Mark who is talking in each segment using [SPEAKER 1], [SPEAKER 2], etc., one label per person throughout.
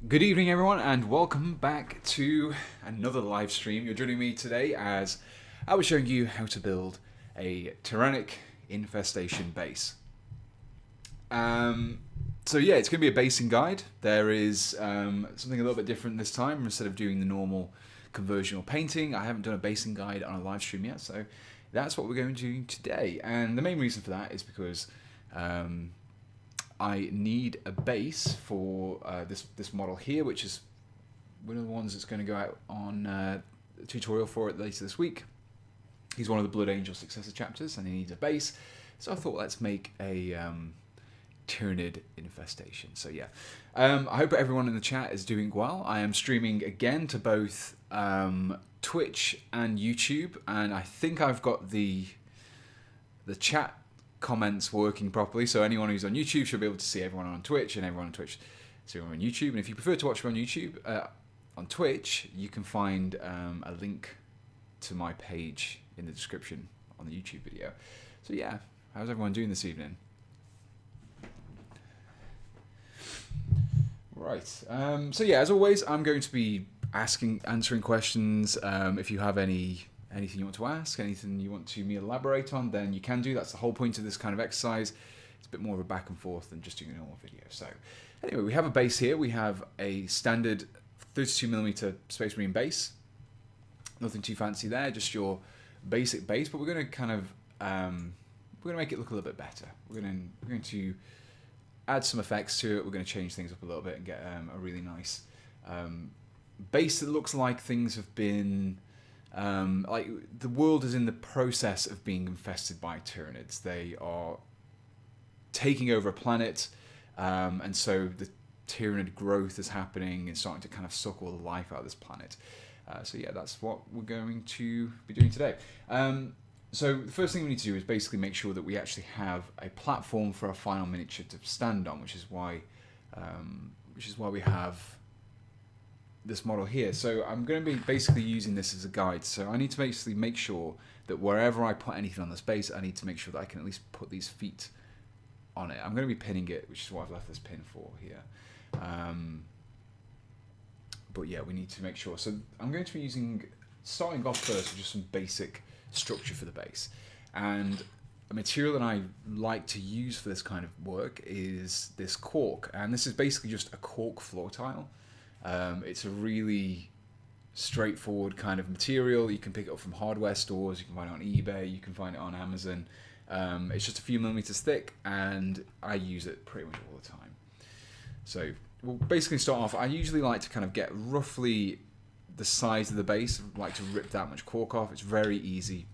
[SPEAKER 1] Good evening, everyone, and welcome back to another live stream. You're joining me today as I was showing you how to build a Tyrannic Infestation Base. So yeah, it's going to be a basing guide. There is something a little bit different this time. Instead of doing the normal conversion or painting, I haven't done a basing guide on a live stream yet, so that's what we're going to do today. And the main reason for that is because I need a base for this model here, which is one of the ones that's going to go out on a tutorial for it later this week. He's one of the Blood Angel successor chapters, and he needs a base. So I thought, let's make a Tyranid infestation. So yeah, I hope everyone in the chat is doing well. I am streaming again to both Twitch and YouTube, and I think I've got the chat comments working properly, so anyone who's on YouTube should be able to see everyone on Twitch, and everyone on Twitch see everyone on YouTube. And if you prefer to watch me on YouTube, on Twitch, you can find a link to my page in the description on the YouTube video. So yeah, how's everyone doing this evening? Right. So yeah, as always, I'm going to be answering questions. If you have anything you want to ask, anything you want to me elaborate on, then you can do. That's the whole point of this kind of exercise. It's a bit more of a back and forth than just doing a normal video. So anyway, we have a base here. We have a standard 32mm Space Marine base. Nothing too fancy there, just your basic base, but we're going to kind of we're going to make it look a little bit better. We're going to add some effects to it. We're going to change things up a little bit and get a really nice base that looks like things have been like the world is in the process of being infested by Tyranids. They are taking over a planet, and so the Tyranid growth is happening and starting to kind of suck all the life out of this planet. So yeah, that's what we're going to be doing today. So the first thing we need to do is basically make sure that we actually have a platform for our final miniature to stand on, which is why we have this model here. So I'm going to be basically using this as a guide. So I need to basically make sure that wherever I put anything on the space, I need to make sure that I can at least put these feet on it. I'm going to be pinning it, which is what I've left this pin for here. But yeah, we need to make sure. So I'm going to be starting off first with just some basic structure for the base. And a material that I like to use for this kind of work is this cork. And this is basically just a cork floor tile. It's a really straightforward kind of material. You can pick it up from hardware stores, you can find it on eBay, you can find it on Amazon. It's just a few millimeters thick, and I use it pretty much all the time. So we'll basically start off. I usually like to kind of get roughly the size of the base. I like to rip that much cork off. It's very easy,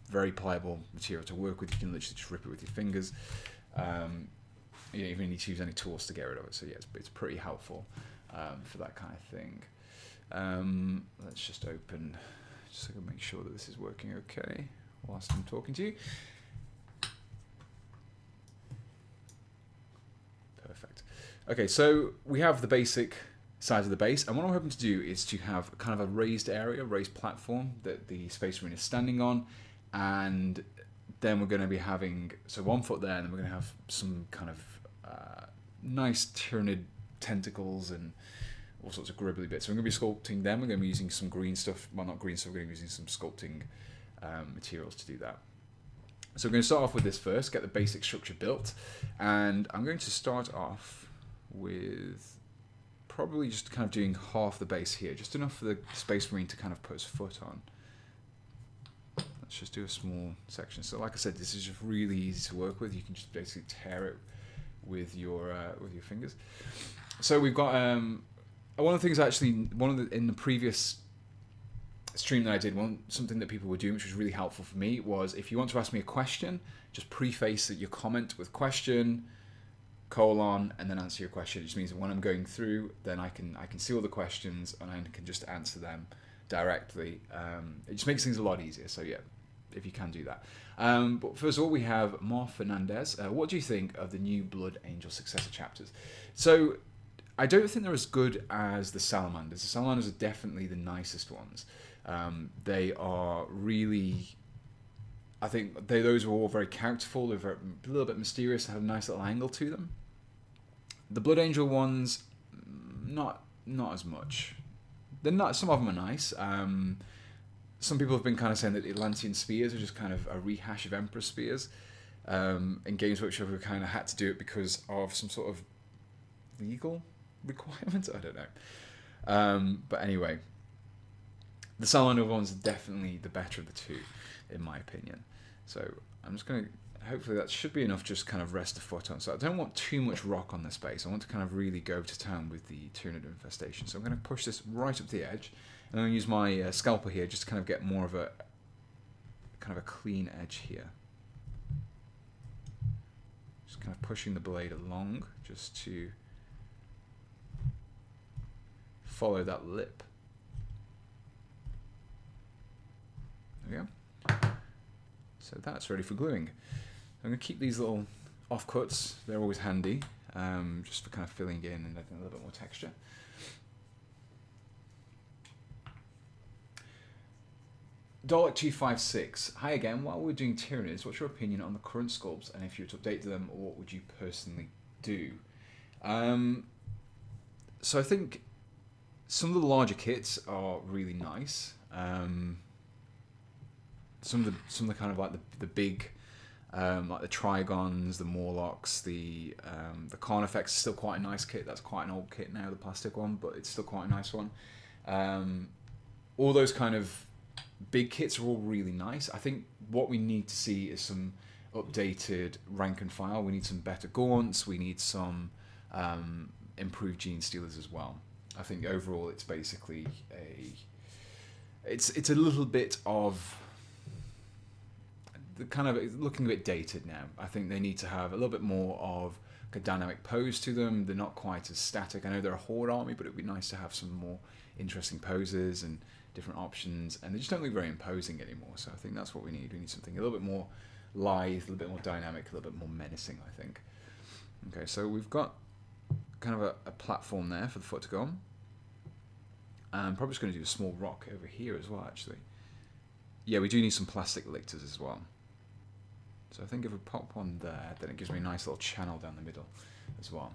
[SPEAKER 1] very pliable material to work with. You can literally just rip it with your fingers. You don't even need to use any tools to get rid of it. So yeah, it's pretty helpful for that kind of thing. Let's just open, just so I can make sure that this is working okay whilst I'm talking to you. Perfect. Okay, so we have the basic size of the base, and what I'm hoping to do is to have kind of a raised area, raised platform that the Space Marine is standing on, and then we're going to be having, so 1 foot there, and then we're going to have some kind of nice Tyranid tentacles and all sorts of gribbly bits. So I'm going to be sculpting them. We're going to be using some green stuff, well, not green stuff, we're going to be using some sculpting materials to do that. So we're going to start off with this first, get the basic structure built, and I'm going to start off with probably just kind of doing half the base here, just enough for the Space Marine to kind of put his foot on. Let's just do a small section. So like I said, this is just really easy to work with. You can just basically tear it with your fingers. So we've got one of the things actually, in the previous stream that I did, something that people were doing, which was really helpful for me, was if you want to ask me a question, just preface your comment with question, colon, and then answer your question. It just means that when I'm going through, then I can see all the questions and I can just answer them directly. It just makes things a lot easier. So yeah, if you can do that. But first of all, we have Mar Fernandez. What do you think of the new Blood Angel successor chapters? So I don't think they're as good as the Salamanders. The Salamanders are definitely the nicest ones. They are really, I think those are all very characterful. They're a little bit mysterious. They have a nice little angle to them. The Blood Angel ones, not not as much. They're not. Some of them are nice. Some people have been kind of saying that the Atlantean spears are just kind of a rehash of Emperor spears. In Games Workshop, we kind of had to do it because of some sort of legal requirements. I don't know. But anyway, the Salamander one's definitely the better of the two, in my opinion. So I'm just going to, hopefully that should be enough, just kind of rest the foot on. So I don't want too much rock on this base. I want to kind of really go to town with the Tyrannic Infestation. So I'm going to push this right up the edge. And I'm going to use my scalper here just to kind of get more of a kind of a clean edge here. Just kind of pushing the blade along just to follow that lip. There we go. So that's ready for gluing. I'm going to keep these little offcuts. They're always handy, just for kind of filling in and adding a little bit more texture. Dalek256. Hi again. While we're doing Tyranids, what's your opinion on the current sculpts, and if you were to update them, what would you personally do? So I think some of the larger kits are really nice. Some of the kind of like the big, like the Trigons, the Morlocks, the Carnifex is still quite a nice kit. That's quite an old kit now, the plastic one, but it's still quite a nice one. All those kind of big kits are all really nice. I think what we need to see is some updated rank and file. We need some better gaunts. We need some improved gene stealers as well. I think overall it's basically it's a little bit of the kind of looking a bit dated now. I think they need to have a little bit more of a dynamic pose to them. They're not quite as static. I know they're a horde army, but it would be nice to have some more interesting poses and different options, and they just don't look very imposing anymore. So I think that's what we need. We need something a little bit more lithe, a little bit more dynamic, a little bit more menacing, I think. Okay, so we've got kind of a platform there for the foot to go on. I'm probably just going to do a small rock over here as well, actually. Yeah, we do need some plastic lictors as well. So I think if we pop one there, then it gives me a nice little channel down the middle as well.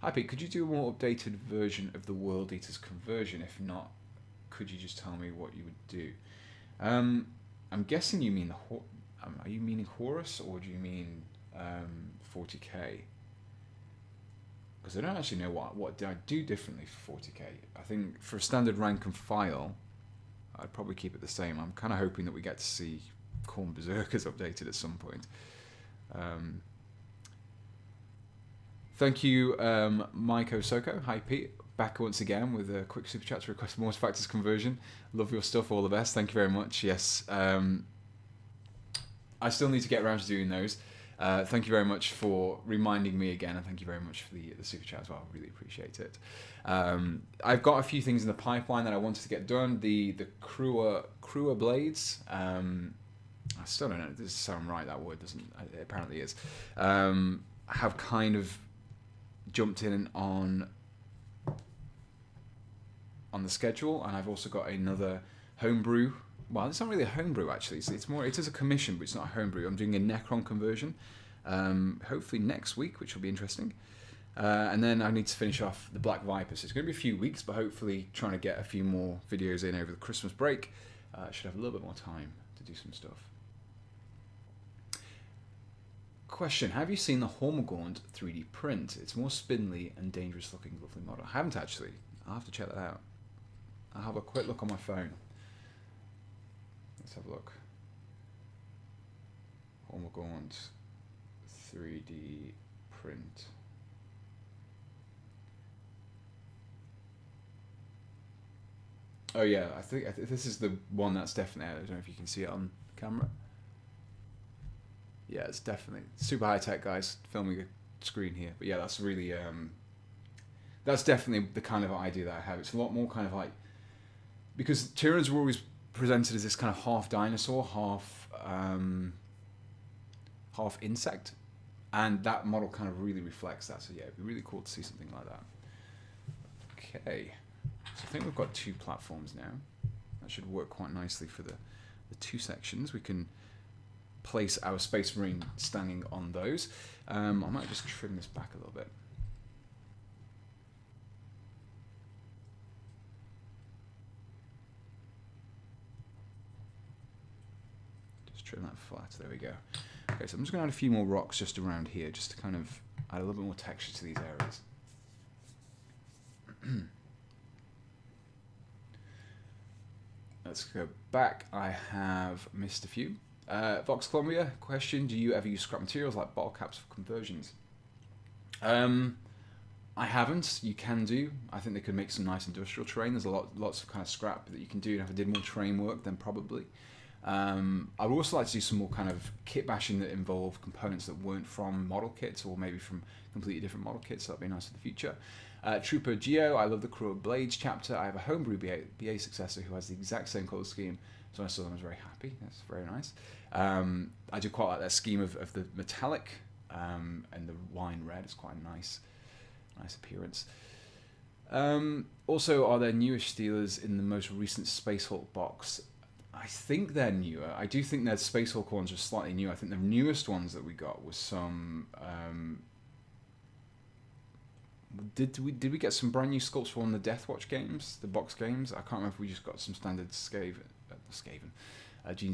[SPEAKER 1] Hi Pete, could you do a more updated version of the World Eaters conversion? If not, could you just tell me what you would do? I'm guessing you mean are you meaning Horus, or do you mean 40k? Because I don't actually know what I do differently for 40k. I think for a standard rank and file, I'd probably keep it the same. I'm kind of hoping that we get to see Khorne Berserkers updated at some point. Thank you, Mike Osoko. Hi, Pete. Back once again with a quick super chat to request more factors conversion. Love your stuff. All the best. Thank you very much. Yes. I still need to get around to doing those. Thank you very much for reminding me again, and thank you very much for the super chat as well. I really appreciate it. I've got a few things in the pipeline that I wanted to get done. The Crewer blades. I still don't know. Does it sound right? That word doesn't. It apparently is. Have kind of jumped in on the schedule, and I've also got another homebrew. Well, it's not really a homebrew actually. It's more. It is a commission, but it's not a homebrew. I'm doing a Necron conversion, hopefully next week, which will be interesting. And then I need to finish off the Black Viper. So it's going to be a few weeks, but hopefully trying to get a few more videos in over the Christmas break. Should have a little bit more time to do some stuff. Question: have you seen the Hormigaunt 3D print? It's more spindly and dangerous looking, lovely model. I haven't actually. I'll have to check that out. I'll have a quick look on my phone. Let's have a look. Hormigaunt 3D print. Oh yeah, I think this is the one that's definitely. I don't know if you can see it on camera. Yeah, it's definitely super high tech, guys. Filming a screen here, but yeah, that's really that's definitely the kind of idea that I have. It's a lot more kind of like, because Tyranids were always presented as this kind of half dinosaur, half insect, and that model kind of really reflects that. So yeah, it'd be really cool to see something like that. Okay, so I think we've got 2 platforms now. That should work quite nicely for the 2 sections. We can place our Space Marine standing on those. I might just trim this back a little bit. Just trim that flat. There we go. Okay, so I'm just going to add a few more rocks just around here, just to kind of add a little bit more texture to these areas. Let's go back. I have missed a few. Vox Columbia question: do you ever use scrap materials like bottle caps for conversions? I haven't. You can do. I think they could make some nice industrial terrain. There's lots of kind of scrap that you can do. And if I did more terrain work, then probably. I would also like to do some more kind of kit bashing that involve components that weren't from model kits, or maybe from completely different model kits. So that'd be nice for the future. Trooper Geo, I love the Crew of Blades chapter. I have a homebrew BA successor who has the exact same colour scheme, so I saw them, I was very happy. That's very nice. I do quite like that scheme of the metallic and the wine red. It's quite a nice appearance. Also, are there newer Steelers in the most recent Space Hulk box? I think they're newer. I do think their Space Hulk ones are slightly new. I think the newest ones that we got was some... Did we get some brand new sculpts from the Deathwatch games, the box games? I can't remember if we just got some standard Gene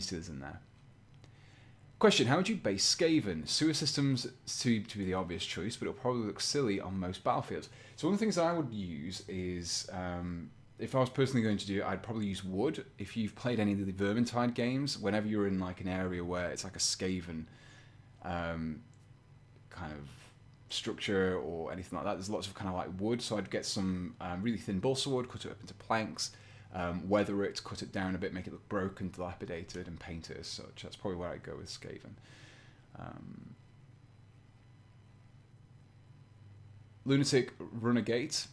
[SPEAKER 1] Stealers in there. Question: how would you base Skaven? Sewer systems seem to be the obvious choice, but it'll probably look silly on most battlefields. So one of the things I would use is, if I was personally going to do it, I'd probably use wood. If you've played any of the Vermintide games, whenever you're in like an area where it's like a Skaven kind of structure or anything like that, there's lots of kind of like wood, so I'd get some really thin balsa wood, cut it up into planks, weather it, cut it down a bit, make it look broken, dilapidated, and paint it as such. That's probably where I'd go with Skaven. Lunatic Runagate,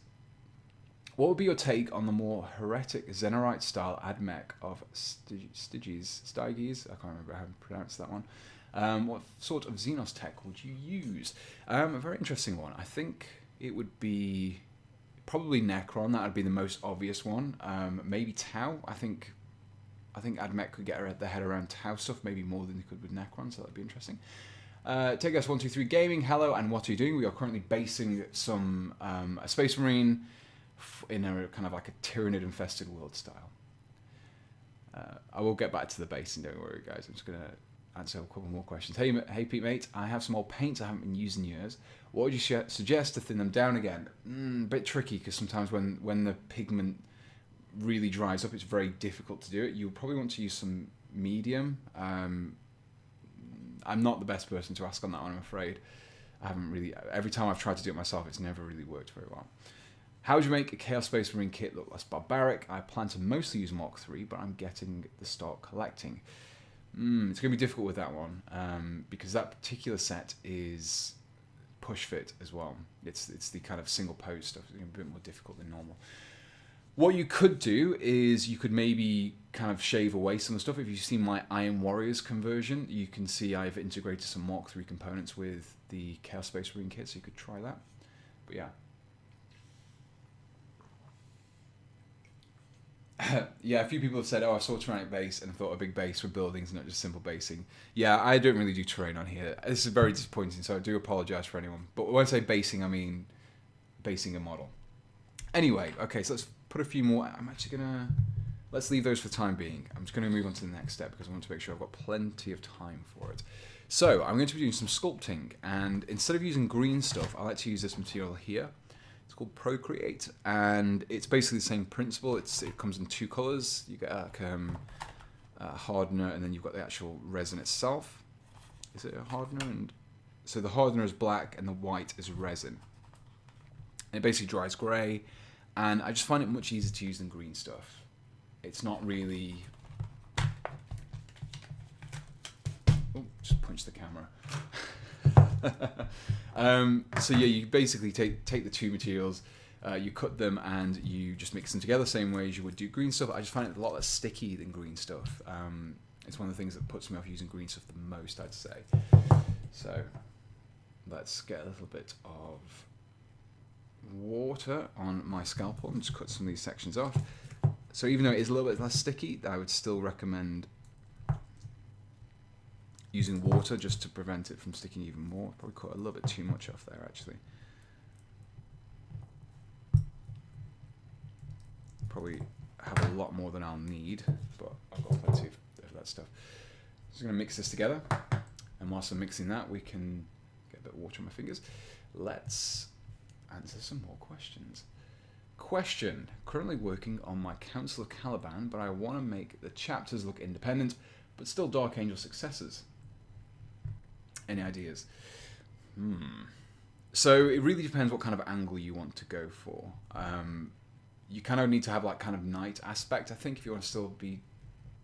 [SPEAKER 1] what would be your take on the more heretic Xenorite style admech of Styges? I can't remember how to pronounce that one. What sort of Xenos tech would you use? A very interesting one. I think it would be probably Necron. That would be the most obvious one. Maybe Tau. I think Admech could get their head around Tau stuff maybe more than they could with Necron, so that'd be interesting. Take us 123 Gaming. Hello, and what are you doing? We are currently basing some a Space Marine in a kind of like a Tyranid infested world style. I will get back to the basing. Don't worry, guys. I'm just gonna answer a couple more questions. Hey Pete mate, I have some old paints I haven't been using in years. What would you suggest to thin them down again? A bit tricky, because sometimes when the pigment really dries up, it's very difficult to do it. You'll probably want to use some medium. I'm not the best person to ask on that one, I'm afraid. I haven't really, every time I've tried to do it myself, it's never really worked very well. How would you make a Chaos Space Marine kit look less barbaric? I plan to mostly use Mark III, but I'm getting the stock collecting. It's going to be difficult with that one, because that particular set is push fit as well. It's the kind of single pose stuff. It's going to be a bit more difficult than normal. What you could do is you could maybe kind of shave away some of the stuff. If you've seen my Iron Warriors conversion, you can see I've integrated some Mark III components with the Chaos Space Marine kit, so you could try that. But yeah. Yeah, a few people have said, oh, I saw Tyrannic base and thought a big base for buildings, not just simple basing. Yeah, I don't really do terrain on here. This is very disappointing, so I do apologise for anyone. But when I say basing, I mean basing a model. Anyway, okay, so let's put a few more. I'm actually going to... Let's leave those for the time being. I'm just going to move on to the next step because I want to make sure I've got plenty of time for it. So I'm going to be doing some sculpting, and instead of using green stuff, I like to use this material here. It's called Procreate, and it's basically the same principle. It comes in two colors. You get like a hardener, and then you've got the actual resin itself. Is it a hardener? And so the hardener is black, and the white is resin. And it basically dries grey, and I just find it much easier to use than green stuff. It's not really... Oh, just punched the camera. So yeah, you basically take the two materials, you cut them, and you just mix them together the same way as you would do green stuff. I just find it a lot less sticky than green stuff. It's one of the things that puts me off using green stuff the most, I'd say. So let's get a little bit of water on my scalpel and just cut some of these sections off. So even though it is a little bit less sticky, I would still recommend using water just to prevent it from sticking even more. Probably cut a little bit too much off there, actually. Probably have a lot more than I'll need, but I've got plenty of that stuff. Just going to mix this together, and whilst I'm mixing that, we can get a bit of water on my fingers. Let's answer some more questions. Question: currently working on my Council of Caliban, but I want to make the chapters look independent, but still Dark Angel successors. Any ideas? So it really depends what kind of angle you want to go for. You kind of need to have like kind of knight aspect, I think, if you want to still be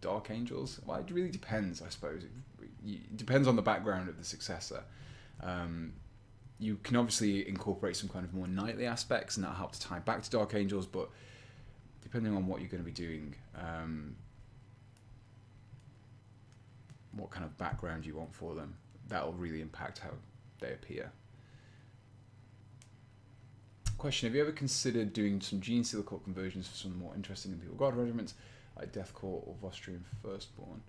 [SPEAKER 1] Dark Angels. Well, it really depends, I suppose. It depends on the background of the successor. You can obviously incorporate some kind of more knightly aspects, and that'll help to tie back to Dark Angels, but depending on what you're going to be doing, what kind of background you want for them, that'll really impact how they appear. Question: have you ever considered doing some Gene Stealer Court conversions for some more interesting Imperial Guard regiments, like Death Court or Vostrian Firstborn?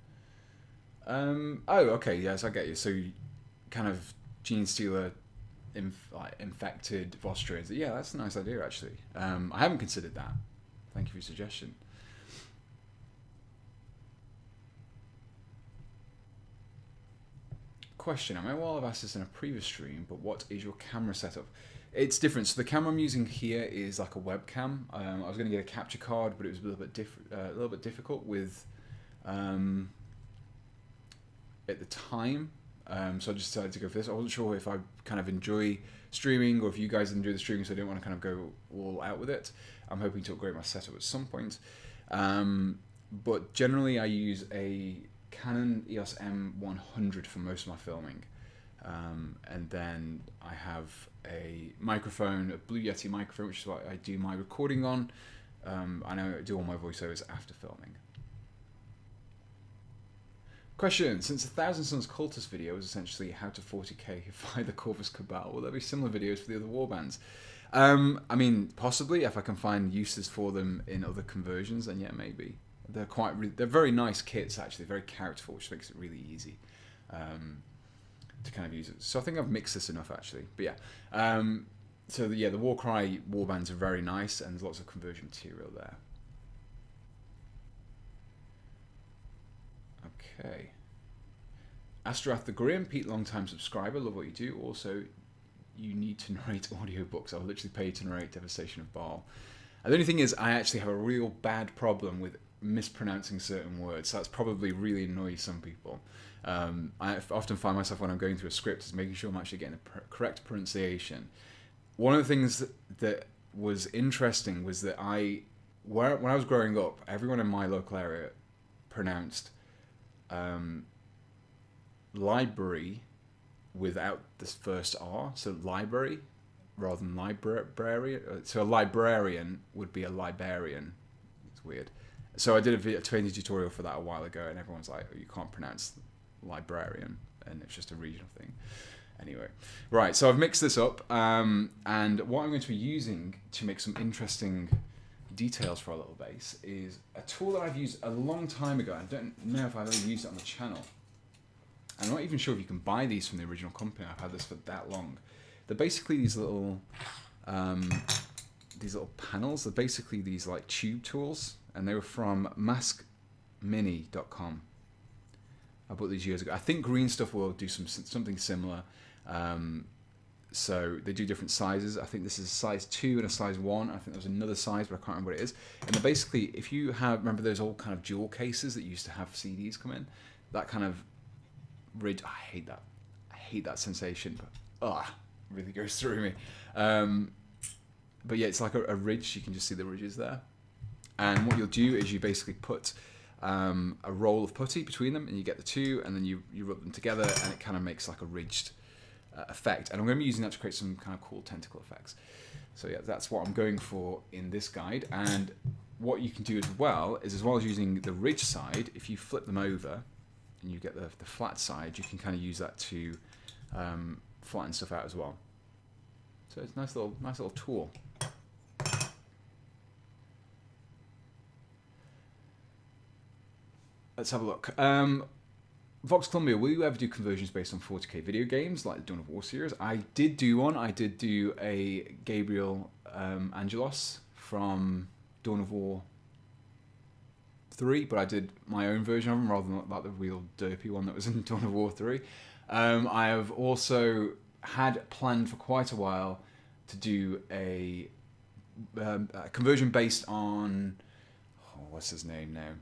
[SPEAKER 1] Oh, okay, yes, I get you. So, kind of Gene Stealer, infected Vostrians. Yeah, that's a nice idea, actually. I haven't considered that. Thank you for your suggestion. Question: I may well have asked this in a previous stream, but what is your camera setup? It's different. So the camera I'm using here is like a webcam. I was going to get a capture card, but it was a little bit difficult with at the time. So I just decided to go for this. I wasn't sure if I kind of enjoy streaming or if you guys enjoy the streaming, so I didn't want to kind of go all out with it. I'm hoping to upgrade my setup at some point. But generally, I use a Canon EOS M100 for most of my filming. And then I have a microphone, a Blue Yeti microphone, which is what I do my recording on. I know I do all my voiceovers after filming. Question: since the Thousand Suns Cultist video was essentially how to 40k the Corvus Cabal, will there be similar videos for the other warbands? I mean, possibly, if I can find uses for them in other conversions, then yeah, maybe. They're very nice kits, actually, very characterful, which makes it really easy to kind of use it. So I think I've mixed this enough, actually. But yeah, the Warcry warbands are very nice, and there's lots of conversion material there. Okay. Astrath the Grim, Pete, long-time subscriber, love what you do. Also, you need to narrate audiobooks. I'll literally pay you to narrate Devastation of Baal. And the only thing is, I actually have a real bad problem with mispronouncing certain words. So that's probably really annoys some people. I often find myself when I'm going through a script is making sure I'm actually getting the correct pronunciation. One of the things that was interesting was that when I was growing up, everyone in my local area pronounced library without this first R, so library rather than librarian. So a librarian would be a librarian. It's weird. So I did a training tutorial for that a while ago, and everyone's like, oh, you can't pronounce librarian, and it's just a regional thing. Anyway, right, so I've mixed this up, and what I'm going to be using to make some interesting details for our little base is a tool that I've used a long time ago. I don't know if I've ever used it on the channel. I'm not even sure if you can buy these from the original company. I've had this for that long. They're basically these little panels. They're basically these like tube tools, and they were from maskmini.com. I bought these years ago. I think Green Stuff will do something similar. So they do different sizes. I think this is a size 2 and a size 1. I think there's another size, but I can't remember what it is. And they're basically, if you remember those old kind of jewel cases that used to have CDs come in, that kind of ridge, I hate that. I hate that sensation, but it really goes through me. But yeah, it's like a ridge. You can just see the ridges there. And what you'll do is you basically put a roll of putty between them, and you get the two, and then you rub them together, and it kind of makes like a ridged effect. And I'm going to be using that to create some kind of cool tentacle effects. So yeah, that's what I'm going for in this guide. And what you can do as well as using the ridge side, if you flip them over and you get the flat side, you can kind of use that to flatten stuff out as well. So it's a nice little tool. Let's have a look. Vox Columbia, will you ever do conversions based on 40k video games like the Dawn of War series? I did do one. I did do a Gabriel Angelos from Dawn of War 3, but I did my own version of him rather than like the real derpy one that was in Dawn of War 3. I have also had planned for quite a while to do a conversion based on... Oh, what's his name now?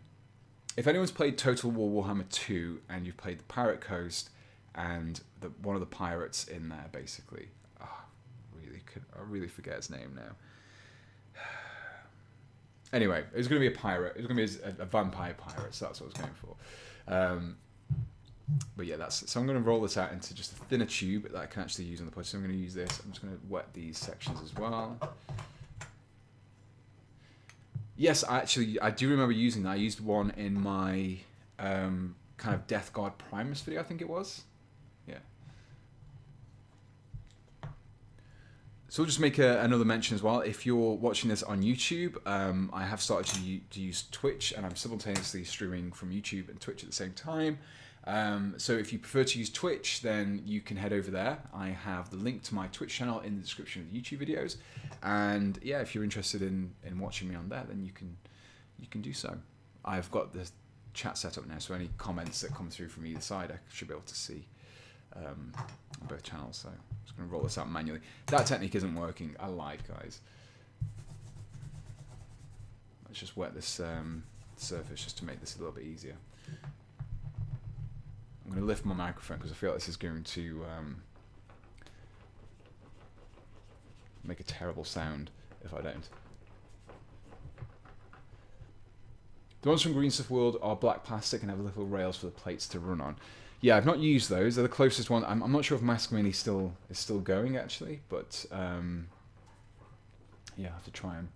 [SPEAKER 1] If anyone's played Total War Warhammer 2 and you've played the Pirate Coast and one of the pirates in there, basically. Oh, I really forget his name now. Anyway, it was going to be a pirate. It was going to be a vampire pirate, so that's what I was going for. But yeah, so I'm going to roll this out into just a thinner tube that I can actually use on the pod. So I'm going to use this. I'm just going to wet these sections as well. Yes, I do remember using that. I used one in my kind of Death Guard Primus video, I think it was. Yeah. So we'll just make another mention as well. If you're watching this on YouTube, I have started to use Twitch, and I'm simultaneously streaming from YouTube and Twitch at the same time. So if you prefer to use Twitch, then you can head over there. I have the link to my Twitch channel in the description of the YouTube videos. And yeah, if you're interested in watching me on there, then you can do so. I've got the chat set up now, so any comments that come through from either side, I should be able to see on both channels. So I'm just going to roll this out manually. That technique isn't working. I lied, guys. Let's just wet this surface just to make this a little bit easier. I'm going to lift my microphone because I feel like this is going to make a terrible sound if I don't. The ones from Green Stuff World are black plastic and have little rails for the plates to run on. Yeah, I've not used those. They're the closest one. I'm not sure if Mask Mini is still going actually, but yeah, I have to try them.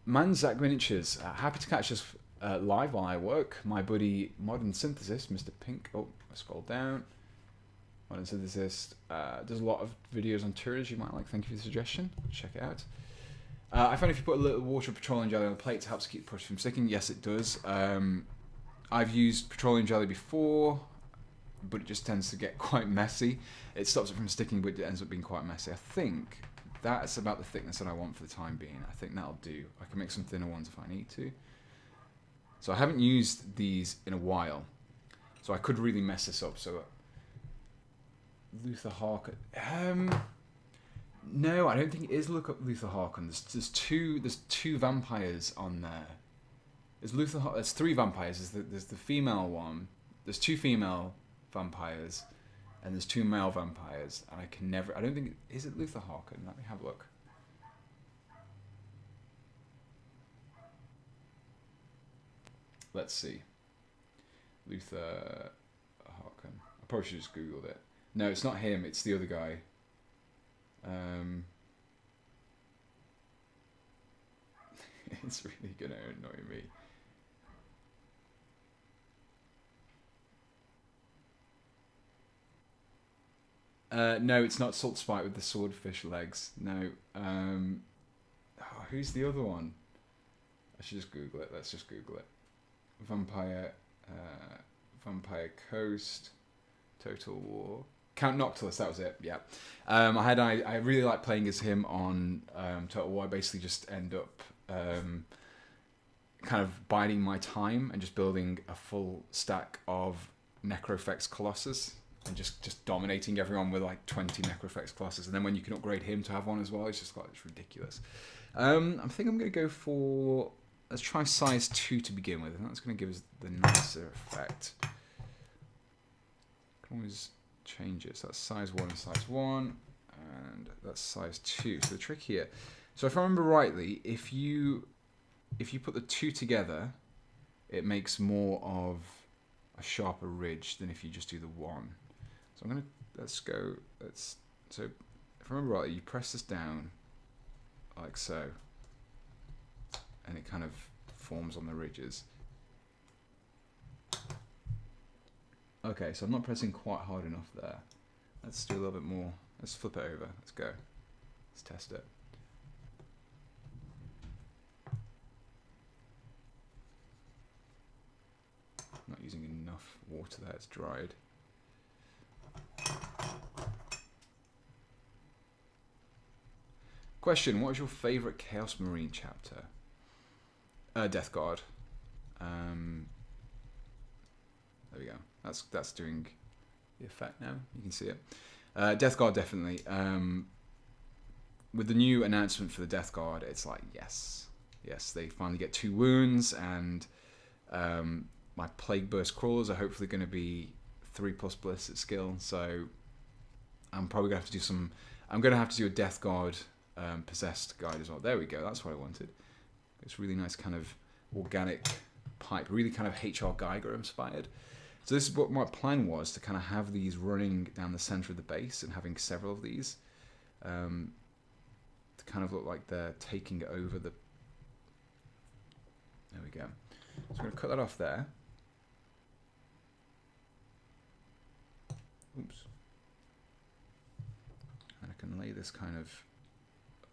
[SPEAKER 1] Manzak Miniatures, happy to catch us live while I work. My buddy Modern Synthesist, Mr. Pink. Oh, I scrolled down. Modern Synthesist does a lot of videos on tours you might like. Thank you for the suggestion. Check it out. I found if you put a little water petroleum jelly on the plate, it helps keep the push from sticking. Yes, it does. I've used petroleum jelly before, but it just tends to get quite messy. It stops it from sticking, but it ends up being quite messy. I think that's about the thickness that I want for the time being. I think that'll do. I can make some thinner ones if I need to. So I haven't used these in a while, so I could really mess this up. So Luther Harkon. No, I don't think it is Luther Harkon. There's two vampires on there. There's three vampires. There's the female one. There's two female vampires, and there's two male vampires. And I don't think is it Luther Harkon. Let me have a look. Let's see. Luther Harkon. I probably should just Googled it. No, it's not him. It's the other guy. It's really gonna annoy me. No, it's not Salt Spike with the swordfish legs. No. Who's the other one? I should just Google it. Let's just Google it. Vampire Coast, Total War. Count Noctilus, that was it. Yeah. I really like playing as him on Total War. I basically just end up kind of biding my time and just building a full stack of Necrofex Colossus and just dominating everyone with like 20 Necrofex Colossus. And then when you can upgrade him to have one as well, it's ridiculous. I think I'm going to go for... Let's try size 2 to begin with, and that's going to give us the nicer effect. Can always change it. So that's size 1 and size 1, and that's size 2. So the trick here. So if I remember rightly, if you put the 2 together, it makes more of a sharper ridge than if you just do the 1. So I'm gonna so if I remember rightly, you press this down like so. And it kind of forms on the ridges. Okay, so I'm not pressing quite hard enough there. Let's do a little bit more. Let's flip it over. Let's go. Let's test it. Not using enough water there, it's dried. Question, what is your favourite Chaos Marine chapter? Death Guard. There we go. That's doing the effect now. You can see it. Death Guard, definitely. With the new announcement for the Death Guard, it's like, yes. Yes, they finally get 2 wounds, and my Plague Burst Crawlers are hopefully going to be 3+ Ballistic skill, so I'm probably going to have to do some... I'm going to have to do a Death Guard Possessed guide as well. There we go, that's what I wanted. It's really nice kind of organic pipe, really kind of H.R. Geiger inspired. So this is what my plan was, to kind of have these running down the center of the base and having several of these to kind of look like they're taking over the... There we go. So I'm going to cut that off there. Oops. And I can lay this kind of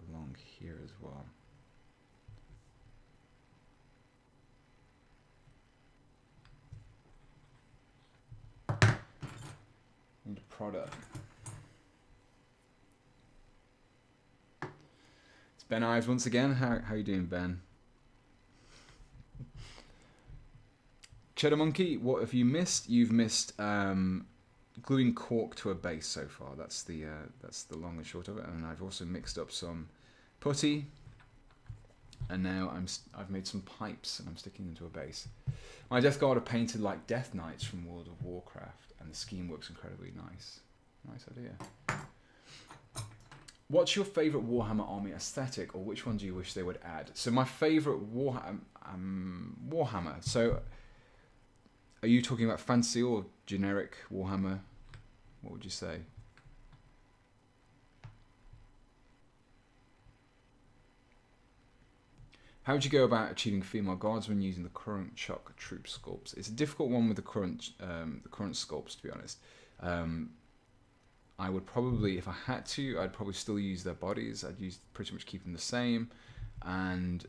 [SPEAKER 1] along here as well. And product. It's Ben Ives once again. How you doing, Ben? Cheddar Monkey, what have you missed? You've missed gluing cork to a base so far. That's the long and short of it. And I've also mixed up some putty, and now I've made some pipes and I'm sticking them to a base. My Death Guard are painted like Death Knights from World of Warcraft, and the scheme works incredibly nice. Nice idea. What's your favourite Warhammer army aesthetic, or which one do you wish they would add? So my favourite Warhammer. So are you talking about fancy or generic Warhammer? What would you say? How would you go about achieving female guards when using the current shock troop sculpts? It's a difficult one with the current sculpts, to be honest. I would probably, if I had to, I'd probably still use their bodies. I'd pretty much keep them the same, and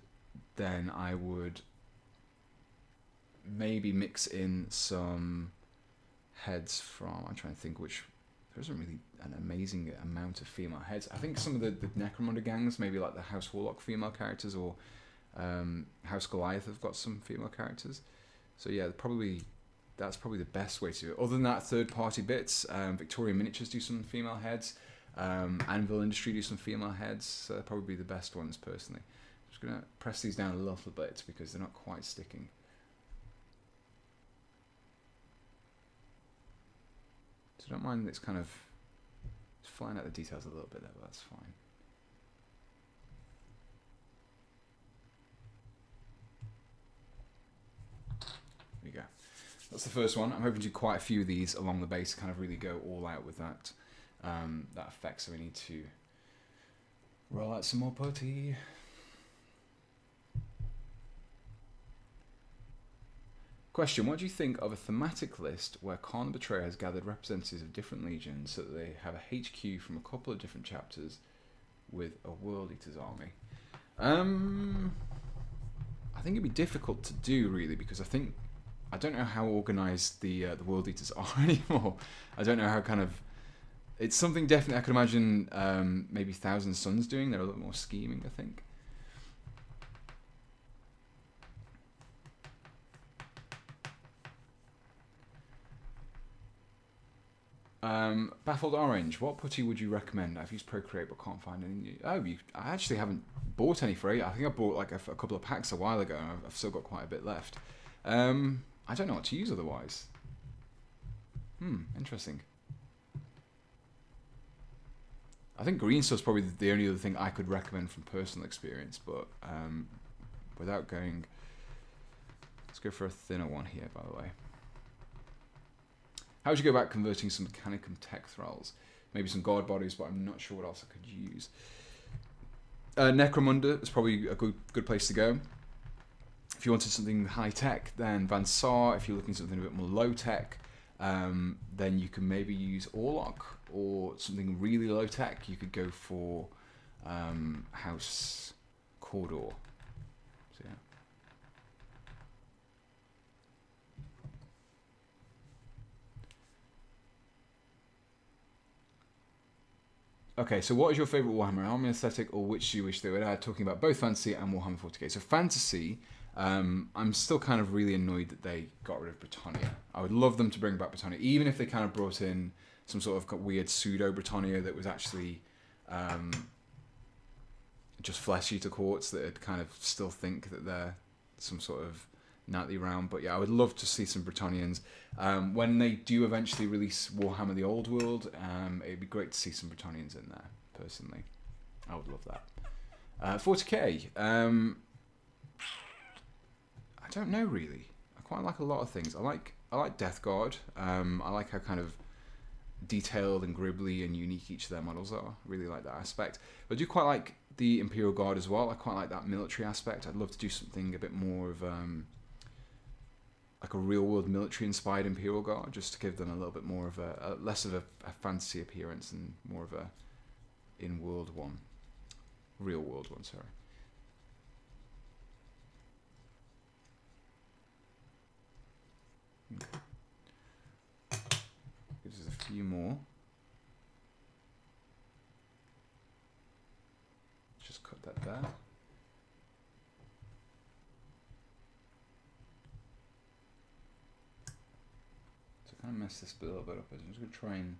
[SPEAKER 1] then I would maybe mix in some heads from... I'm trying to think which... There isn't really an amazing amount of female heads. I think some of the Necromunda gangs, maybe like the House Warlock female characters, or House Goliath have got some female characters. So yeah, that's probably the best way to do it. Other than that, third-party bits, Victoria Miniatures do some female heads, Anvil Industry do some female heads, so they're probably the best ones personally. I'm just going to press these down a little bit because they're not quite sticking. So don't mind it's kind of just flying out the details a little bit there, but that's fine. There you go. That's the first one. I'm hoping to do quite a few of these along the base, kind of really go all out with that that effect. So we need to roll out some more putty. Question, what do you think of a thematic list where Khan the Betrayer has gathered representatives of different legions so that they have a HQ from a couple of different chapters with a World Eaters army? I think it'd be difficult to do, really, because I don't know how organised the World Eaters are anymore. I don't know how kind of... It's something definitely I could imagine maybe Thousand Suns doing. They're a little more scheming, I think. Baffled Orange, what putty would you recommend? I've used Procreate but can't find any new. Oh, I actually haven't bought any for it. I think I bought like a couple of packs a while ago, and I've still got quite a bit left. I don't know what to use otherwise. Interesting. I think green stuff's probably the only other thing I could recommend from personal experience, but without going... Let's go for a thinner one here, by the way. How would you go about converting some Mechanicum tech thralls? Maybe some guard bodies, but I'm not sure what else I could use. Necromunda is probably a good place to go. If you wanted something high tech, then Van Saar. If you're looking for something a bit more low tech, then you can maybe use Orlock or something really low tech. You could go for House Cawdor. So yeah. Okay, so what is your favourite Warhammer army aesthetic, or which do you wish they would add? Talking about both Fantasy and Warhammer 40k. So Fantasy, I'm still kind of really annoyed that they got rid of Britannia. I would love them to bring back Britannia, even if they kind of brought in some sort of weird pseudo-Britannia that was actually just flesh eater courts that would kind of still think that they're some sort of knightly realm. But yeah, I would love to see some Britannians. When they do eventually release Warhammer the Old World, it'd be great to see some Britannians in there, personally. I would love that. 40k, I don't know really. I quite like a lot of things. I like Death Guard. I like how kind of detailed and gribbly and unique each of their models are. I really like that aspect. But I do quite like the Imperial Guard as well. I quite like that military aspect. I'd love to do something a bit more of like a real world military inspired Imperial Guard, just to give them a little bit more of a less of a fantasy appearance and more of a in world one, real world one. Sorry. Gives us a few more. Just cut that there. So kind of mess this a little bit up. I'm just going to try and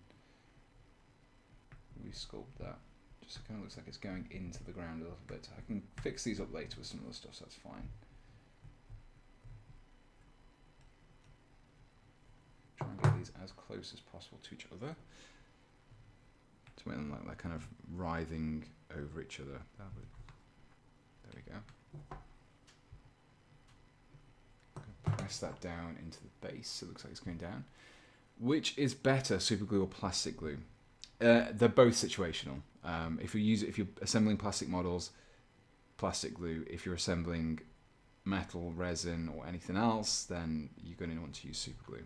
[SPEAKER 1] resculpt that. Just kind of looks like it's going into the ground a little bit. I can fix these up later with some other stuff, so that's fine. Try and get these as close as possible to each other to make them like that kind of writhing over each other. There we go. Press that down into the base, so it looks like it's going down. Which is better, super glue or plastic glue? They're both situational. If you're assembling plastic models, plastic glue. If you're assembling metal, resin, or anything else, then you're going to want to use super glue.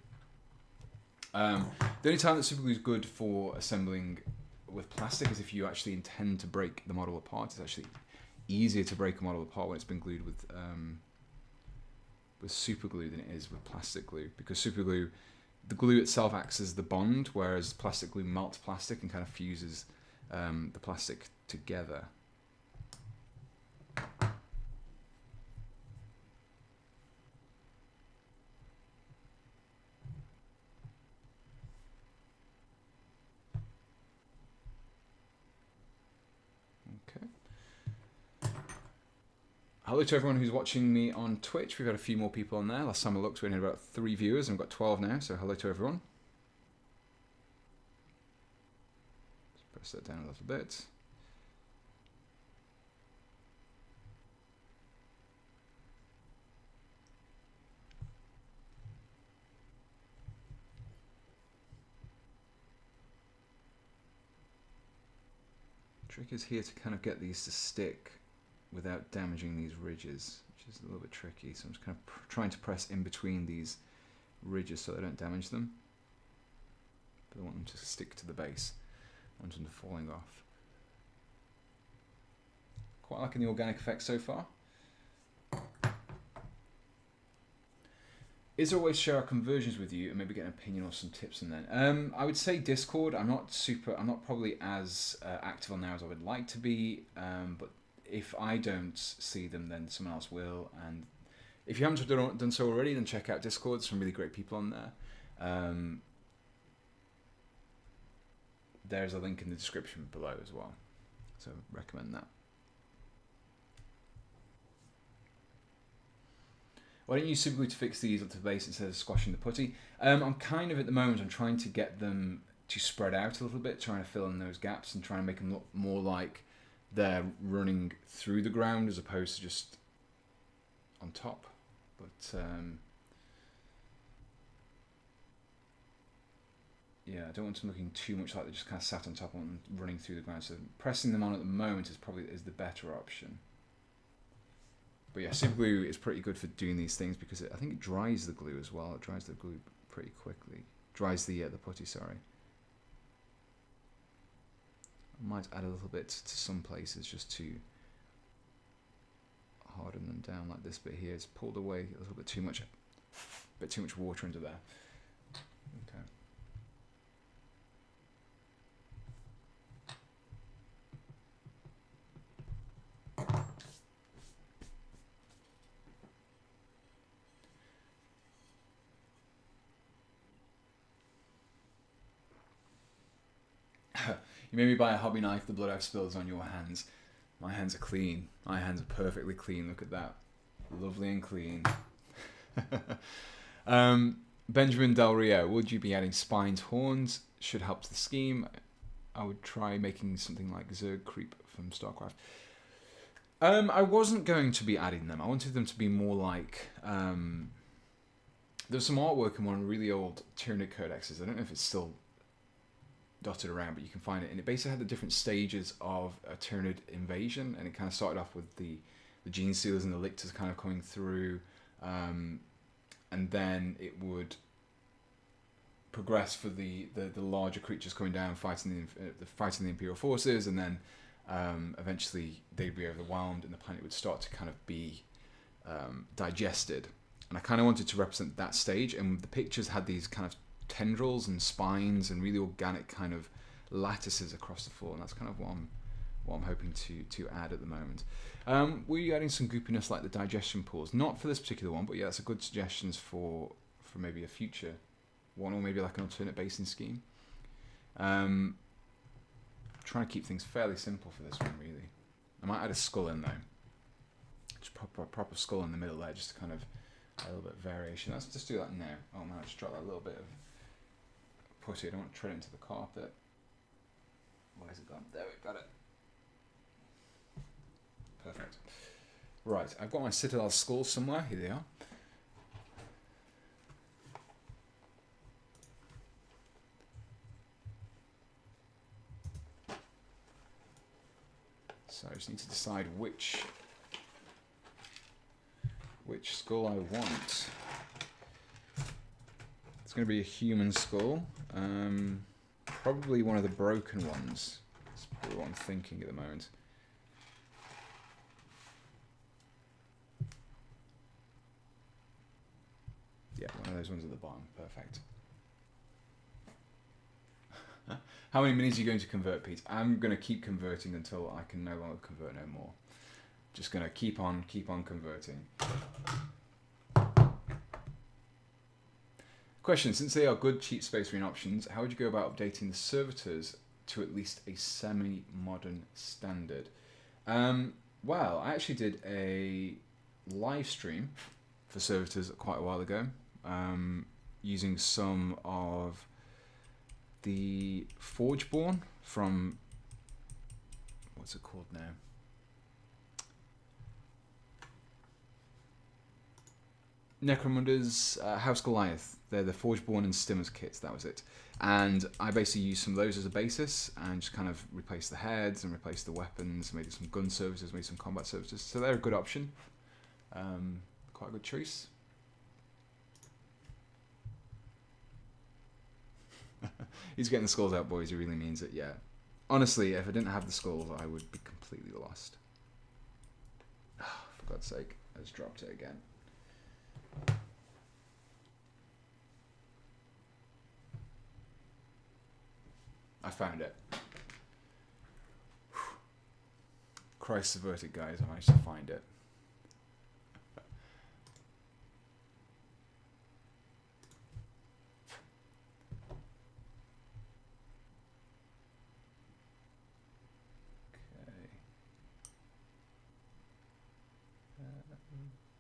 [SPEAKER 1] The only time that super glue is good for assembling with plastic is if you actually intend to break the model apart. It's actually easier to break a model apart when it's been glued with super glue than it is with plastic glue, because super glue, the glue itself acts as the bond, whereas plastic glue melts plastic and kind of fuses the plastic together. Hello to everyone who's watching me on Twitch. We've got a few more people on there. Last time I looked, we only had about 3 viewers, and we've got 12 now, so hello to everyone. Let's press that down a little bit. Trick is here to kind of get these to stick without damaging these ridges, which is a little bit tricky. So I'm just kind of trying to press in between these ridges so I don't damage them. But I want them to stick to the base. I want them to falling off. Quite liking the organic effects so far. Is there a way to share our conversions with you and maybe get an opinion or some tips on that? I would say Discord. I'm not probably as active on there as I would like to be, but if I don't see them, then someone else will. And if you haven't done so already, then check out Discord. There's some really great people on there. There's a link in the description below as well, so recommend that. Why don't you use super glue to fix these up to the base instead of squashing the putty? I'm kind of, at the moment, I'm trying to get them to spread out a little bit, trying to fill in those gaps and trying to make them look more like they're running through the ground as opposed to just on top. But yeah, I don't want them looking too much like they just kind of sat on top and running through the ground. So pressing them on at the moment is the better option. But yeah, super glue is pretty good for doing these things because I think it dries the glue as well. It dries the glue pretty quickly. Dries the putty, sorry. I might add a little bit to some places just to harden them down, like this bit here. It's pulled away a little bit too much water into there. Okay. You made me buy a hobby knife, the blood I've spilled is on your hands. My hands are clean. My hands are perfectly clean. Look at that. Lovely and clean. Benjamin Del Rio, would you be adding spines, horns? Should help the scheme. I would try making something like Zerg Creep from StarCraft. I wasn't going to be adding them. I wanted them to be more like... there's some artwork in one really old Tyrannic codexes. I don't know if it's still dotted around, but you can find it. And it basically had the different stages of a Tyranid invasion. And it kind of started off with the Gene Stealers and the Lictors kind of coming through. And then it would progress for the larger creatures coming down, fighting the Imperial forces, and then eventually they'd be overwhelmed, and the planet would start to kind of be digested. And I kind of wanted to represent that stage, and the pictures had these kind of tendrils and spines and really organic kind of lattices across the floor, and that's kind of what I'm hoping to add at the moment. Were you adding some goopiness like the digestion pools? Not for this particular one, but yeah, that's a good suggestions for maybe a future one, or maybe like an alternate basing scheme. Trying to keep things fairly simple for this one, really. I might add a skull in though, just proper skull in the middle there, just to kind of a little bit of variation. Let's just do that now. Oh man, I just dropped that little bit of putty. I don't want to tread into the carpet. Where's it gone? There, we got it. Perfect. Right, I've got my Citadel skulls somewhere. Here they are. So I just need to decide which skull I want. It's going to be a human skull. Probably one of the broken ones. That's probably what I'm thinking at the moment. Yeah, one of those ones at the bottom. Perfect. How many minis are you going to convert, Pete? I'm going to keep converting until I can no longer convert no more. Just going to keep on converting. Question, since they are good cheap Space Marine options, how would you go about updating the servitors to at least a semi-modern standard? Well, I actually did a live stream for servitors quite a while ago, using some of the Forgeborn from, what's it called now? Necromunda's House Goliath. They're the Forgeborn and Stimmer's kits, that was it. And I basically used some of those as a basis and just kind of replaced the heads and replaced the weapons, made some gun services, made some combat services. So they're a good option. Quite a good choice. He's getting the skulls out, boys. He really means it, yeah. Honestly, if I didn't have the skulls, I would be completely lost. For God's sake, I just dropped it again. I found it. Christ averted, guys. I managed to find it.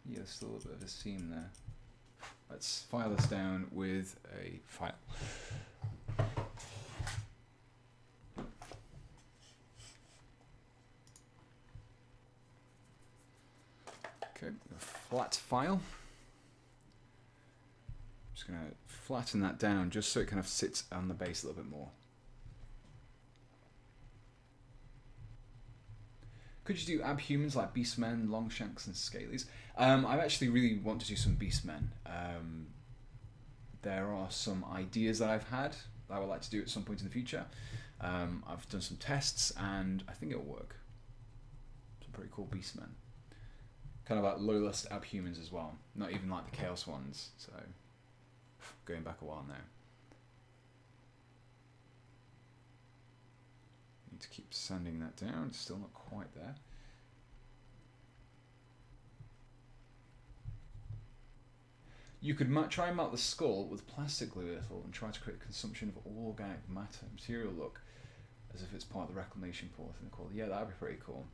[SPEAKER 1] Yeah, there's still a bit of a seam there. Let's file this down with a file. Okay, a flat file. Just going to flatten that down just so it kind of sits on the base a little bit more. Could you do abhumans like beastmen, longshanks, and scalies? I actually really want to do some beastmen. there are some ideas that I've had that I would like to do at some point in the future. I've done some tests and I think it'll work. Some pretty cool beastmen. Kind of like loyalist abhumans as well. Not even like the chaos ones. So going back a while now. Need to keep sanding that down. It's still not quite there. You could try and melt the skull with plastic glue a little and try to create consumption of all organic matter. Material look as if it's part of the reclamation port in the core. Yeah, that'd be pretty cool.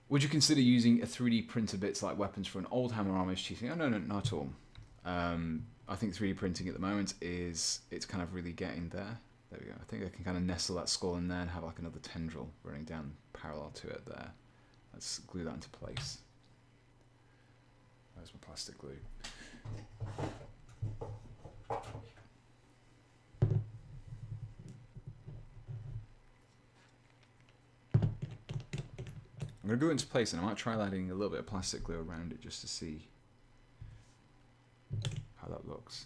[SPEAKER 1] Would you consider using a 3D printer bits like weapons for an old hammer armor is cheating? Oh, no, not at all. I think 3D printing at the moment it's kind of really getting there. There we go. I think I can kind of nestle that skull in there and have like another tendril running down parallel to it there. Let's glue that into place. There's my plastic glue. I'm going to glue it into place and I might try adding a little bit of plastic glue around it just to see how that looks.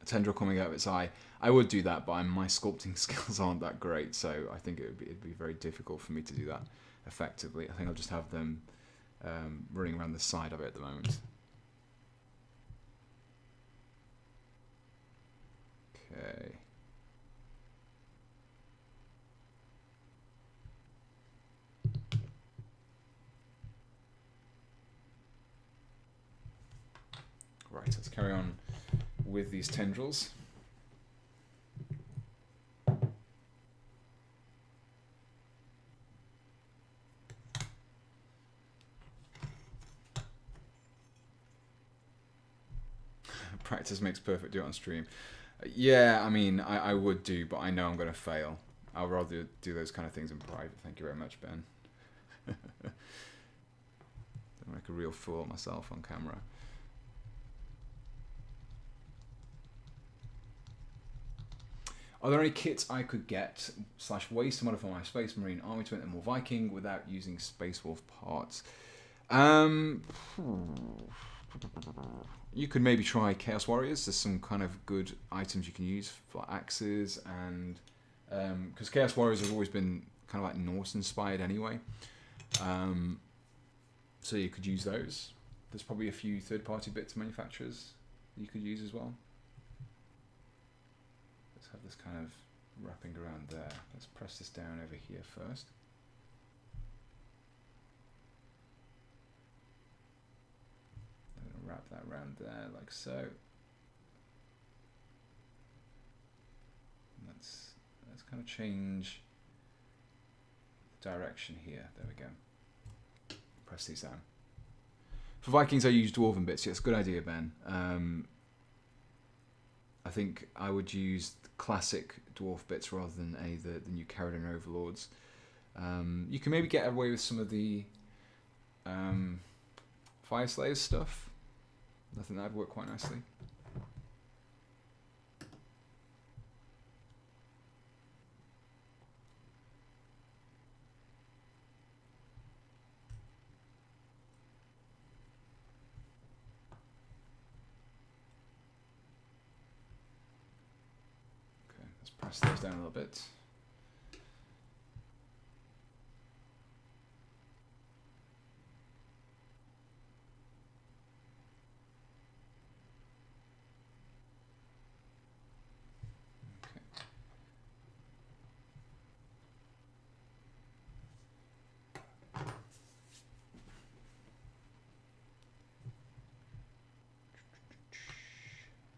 [SPEAKER 1] A tendril coming out of its eye. I would do that, but my sculpting skills aren't that great, so I think it'd be very difficult for me to do that effectively. I think I'll just have them running around the side of it at the moment. Okay. Right, let's carry on with these tendrils. Practice makes perfect, do it on stream. Yeah, I mean, I would do, but I know I'm going to fail. I'll rather do those kind of things in private. Thank you very much, Ben. Don't make a real fool of myself on camera. Are there any kits I could get / ways to modify my Space Marine army to make them more Viking without using Space Wolf parts? You could maybe try Chaos Warriors. There's some kind of good items you can use for axes, and because Chaos Warriors have always been kind of like Norse inspired anyway, so you could use those. There's probably a few third-party bits manufacturers you could use as well. Let's have this kind of wrapping around there. Let's press this down over here first. Wrap that around there like so. Let's kind of change the direction here. There we go. Press these down. For Vikings I use dwarven bits. Yes, good idea, Ben. I think I would use the classic dwarf bits rather than any of the new Caradon Overlords. You can maybe get away with some of the Fire Slayers stuff. I think that'd work quite nicely. Okay, let's press those down a little bit.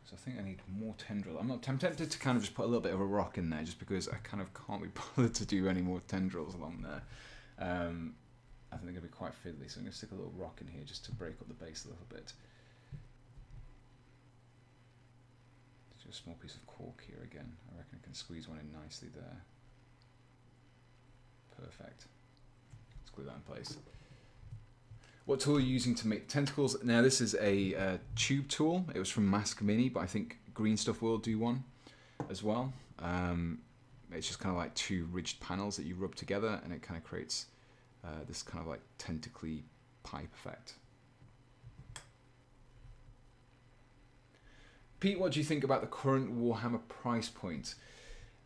[SPEAKER 1] So I think I need more tendril. I'm tempted to kind of just put a little bit of a rock in there just because I kind of can't be bothered to do any more tendrils along there. I I think they're going to be quite fiddly, so I'm going to stick a little rock in here just to break up the base a little bit. Do a small piece of cork here again. I reckon I can squeeze one in nicely there. Perfect. Let's glue that in place. What tool are you using to make tentacles? Now this is a tube tool. It was from Mask Mini, but I think Green Stuff will do one as well. It's just kind of like two ridged panels that you rub together, and it kind of creates this kind of like tentacly pipe effect. Pete, what do you think about the current Warhammer price point?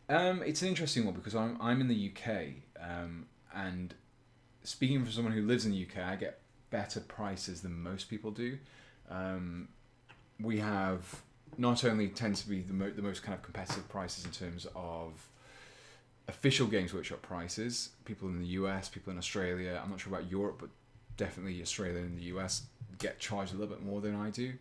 [SPEAKER 1] It's an interesting one because I'm in the UK, and speaking for someone who lives in the UK, I get better prices than most people do. We have not only tend to be the most kind of competitive prices in terms of official Games Workshop prices. People in the US, people in Australia, I'm not sure about Europe, but definitely Australia and the US get charged a little bit more than I do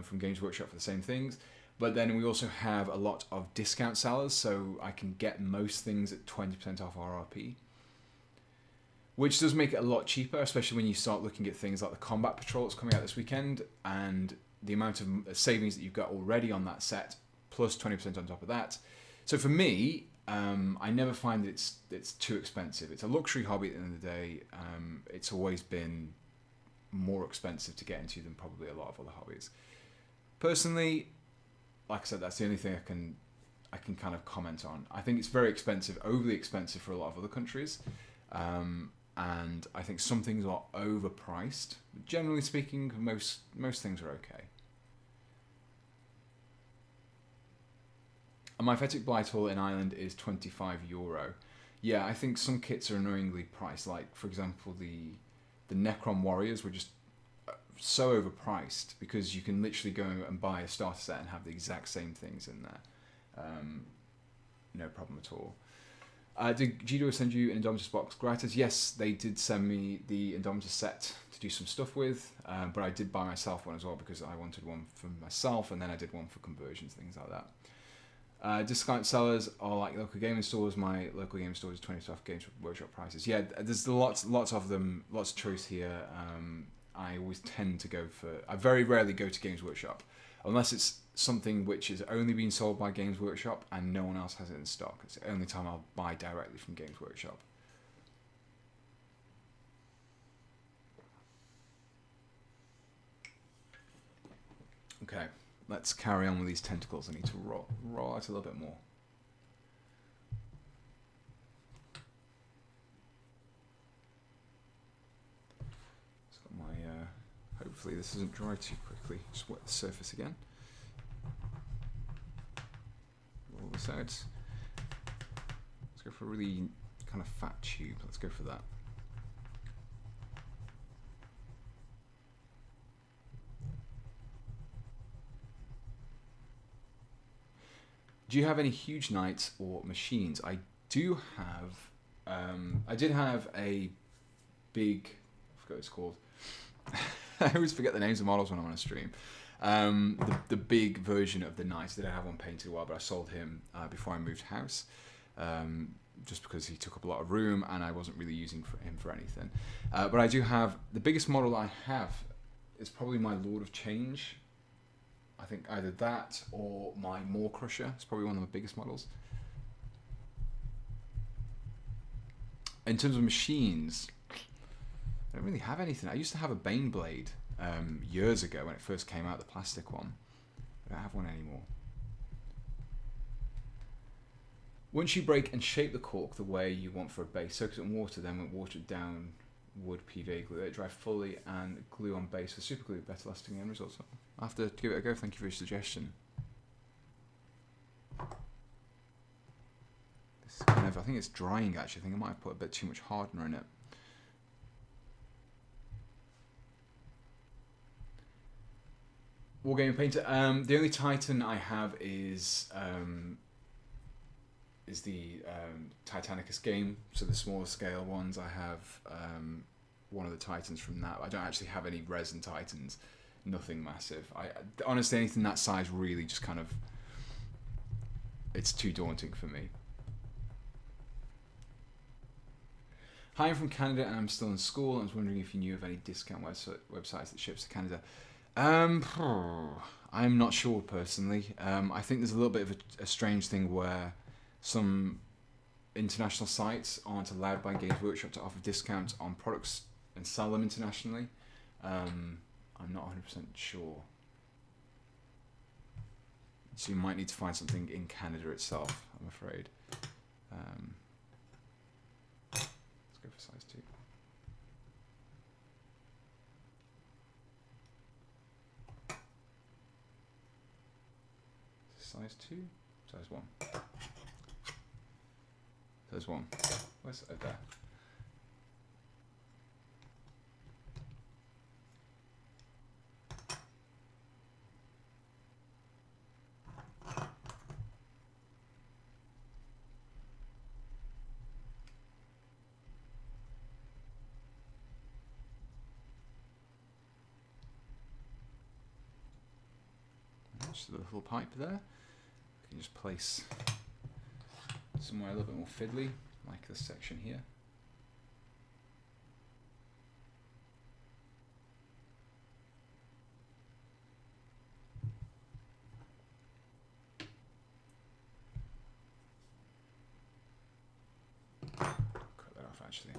[SPEAKER 1] from Games Workshop for the same things. But then we also have a lot of discount sellers, so I can get most things at 20% off RRP, which does make it a lot cheaper, especially when you start looking at things like the Combat Patrol that's coming out this weekend, and the amount of savings that you've got already on that set, plus 20% on top of that. So for me, I never find that it's too expensive. It's a luxury hobby at the end of the day. It's always been more expensive to get into than probably a lot of other hobbies. Personally, like I said, that's the only thing I can kind of comment on. I think it's very expensive, overly expensive for a lot of other countries. And I think some things are overpriced. But generally speaking, most things are okay. A Myphetic Blighthall in Ireland is €25. Yeah, I think some kits are annoyingly priced. Like, for example, the Necron Warriors were just so overpriced because you can literally go and buy a starter set and have the exact same things in there. No problem at all. Did Gido send you an Indomitus box? Gratis? Yes, they did send me the Indomitus set to do some stuff with, but I did buy myself one as well because I wanted one for myself, and then I did one for conversions, things like that. Discount sellers are like local gaming stores. My local gaming store is 20% off Games Workshop prices. Yeah, there's lots of them, lots of choice here. I always tend to go for... I very rarely go to Games Workshop unless it's something which is only being sold by Games Workshop and no one else has it in stock. It's the only time I'll buy directly from Games Workshop. Okay, let's carry on with these tentacles. I need to roll out a little bit more. Hopefully this doesn't dry too quickly. Just wet the surface again. Roll this out. Let's go for a really kind of fat tube. Let's go for that. Do you have any huge knights or machines? I do have. I did have a big... I forgot what it's called. I always forget the names of models when I'm on a stream. The big version of the knight. I did have one painted a while, but I sold him before I moved house, just because he took up a lot of room and I wasn't really using him for anything. But I do have the biggest model I have is probably my Lord of Change. I think either that or my Maw Crusher. It's probably one of the biggest models. In terms of machines, I don't really have anything. I used to have a Baneblade years ago when it first came out, the plastic one. I don't have one anymore. Once you break and shape the cork the way you want for a base, soak it in water, then with watered down wood PVA glue, let it dry fully and glue on base with super glue, better lasting end results. I'll have to give it a go. Thank you for your suggestion. This is kind of, I think it's drying actually. I think I might have put a bit too much hardener in it. Wargaming Painter. The only Titan I have is the Titanicus game. So the smaller scale ones, I have one of the Titans from that. I don't actually have any resin Titans. Nothing massive. I honestly, anything that size really just kind of, it's too daunting for me. Hi, I'm from Canada and I'm still in school. I was wondering if you knew of any discount websites that ships to Canada. I'm not sure personally. I think there's a little bit of a strange thing where some international sites aren't allowed by Games Workshop to offer discounts on products and sell them internationally. I'm not 100% sure. So you might need to find something in Canada itself, I'm afraid. Let's go for size 2. Size 2? Size 1. Size 1. Where's it? There. Just a little pipe there. You can just place somewhere a little bit more fiddly, like this section here. Cut that off actually.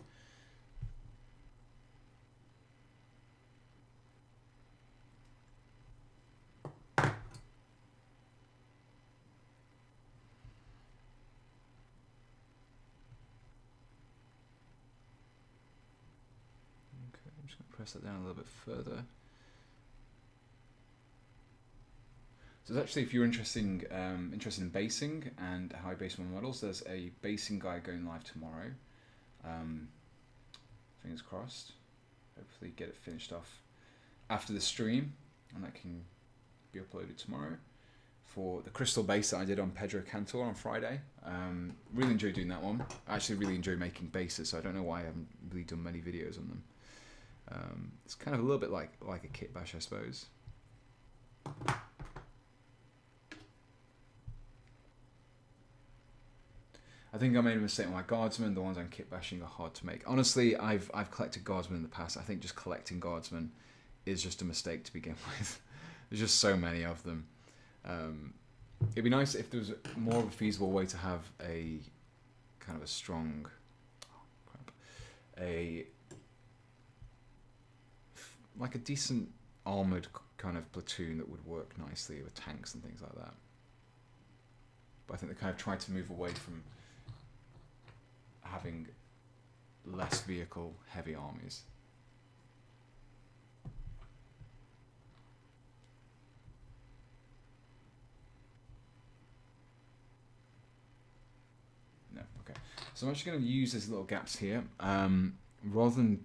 [SPEAKER 1] I'm just going to press that down a little bit further. So actually, if you're interested in basing and how I base my models, there's a basing guide going live tomorrow. Fingers crossed. Hopefully get it finished off after the stream, and that can be uploaded tomorrow. For the crystal base that I did on Pedro Cantor on Friday. Really enjoyed doing that one. I actually really enjoy making bases, so I don't know why I haven't really done many videos on them. It's kind of a little bit like a kit bash, I suppose. I think I made a mistake with my guardsmen. The ones I'm kit bashing are hard to make. Honestly, I've collected guardsmen in the past. I think just collecting guardsmen is just a mistake to begin with. There's just so many of them. It'd be nice if there was more of a feasible way to have a kind of a strong, like a decent armored kind of platoon that would work nicely with tanks and things like that. But I think they kind of tried to move away from having less vehicle heavy armies. No, okay. So I'm actually going to use these little gaps here, rather than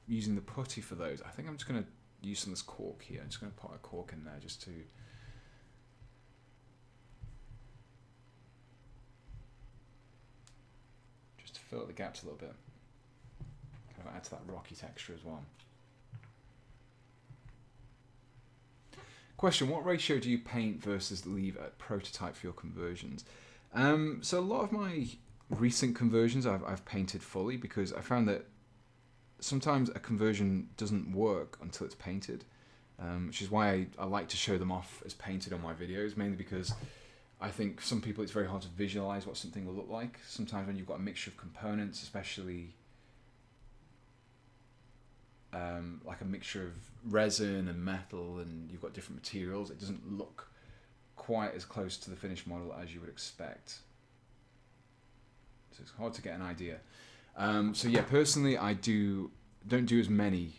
[SPEAKER 1] using the putty for those. I think I'm just going to use some of this cork here. I'm just going to put a cork in there just to fill out the gaps a little bit. Kind of add to that rocky texture as well. Question: what ratio do you paint versus leave at prototype for your conversions? So a lot of my recent conversions I've painted fully, because I found that sometimes a conversion doesn't work until it's painted, which is why I like to show them off as painted on my videos, mainly because I think some people it's very hard to visualize what something will look like. Sometimes when you've got a mixture of components, especially like a mixture of resin and metal, and you've got different materials, it doesn't look quite as close to the finished model as you would expect. So it's hard to get an idea. So yeah, personally I don't do as many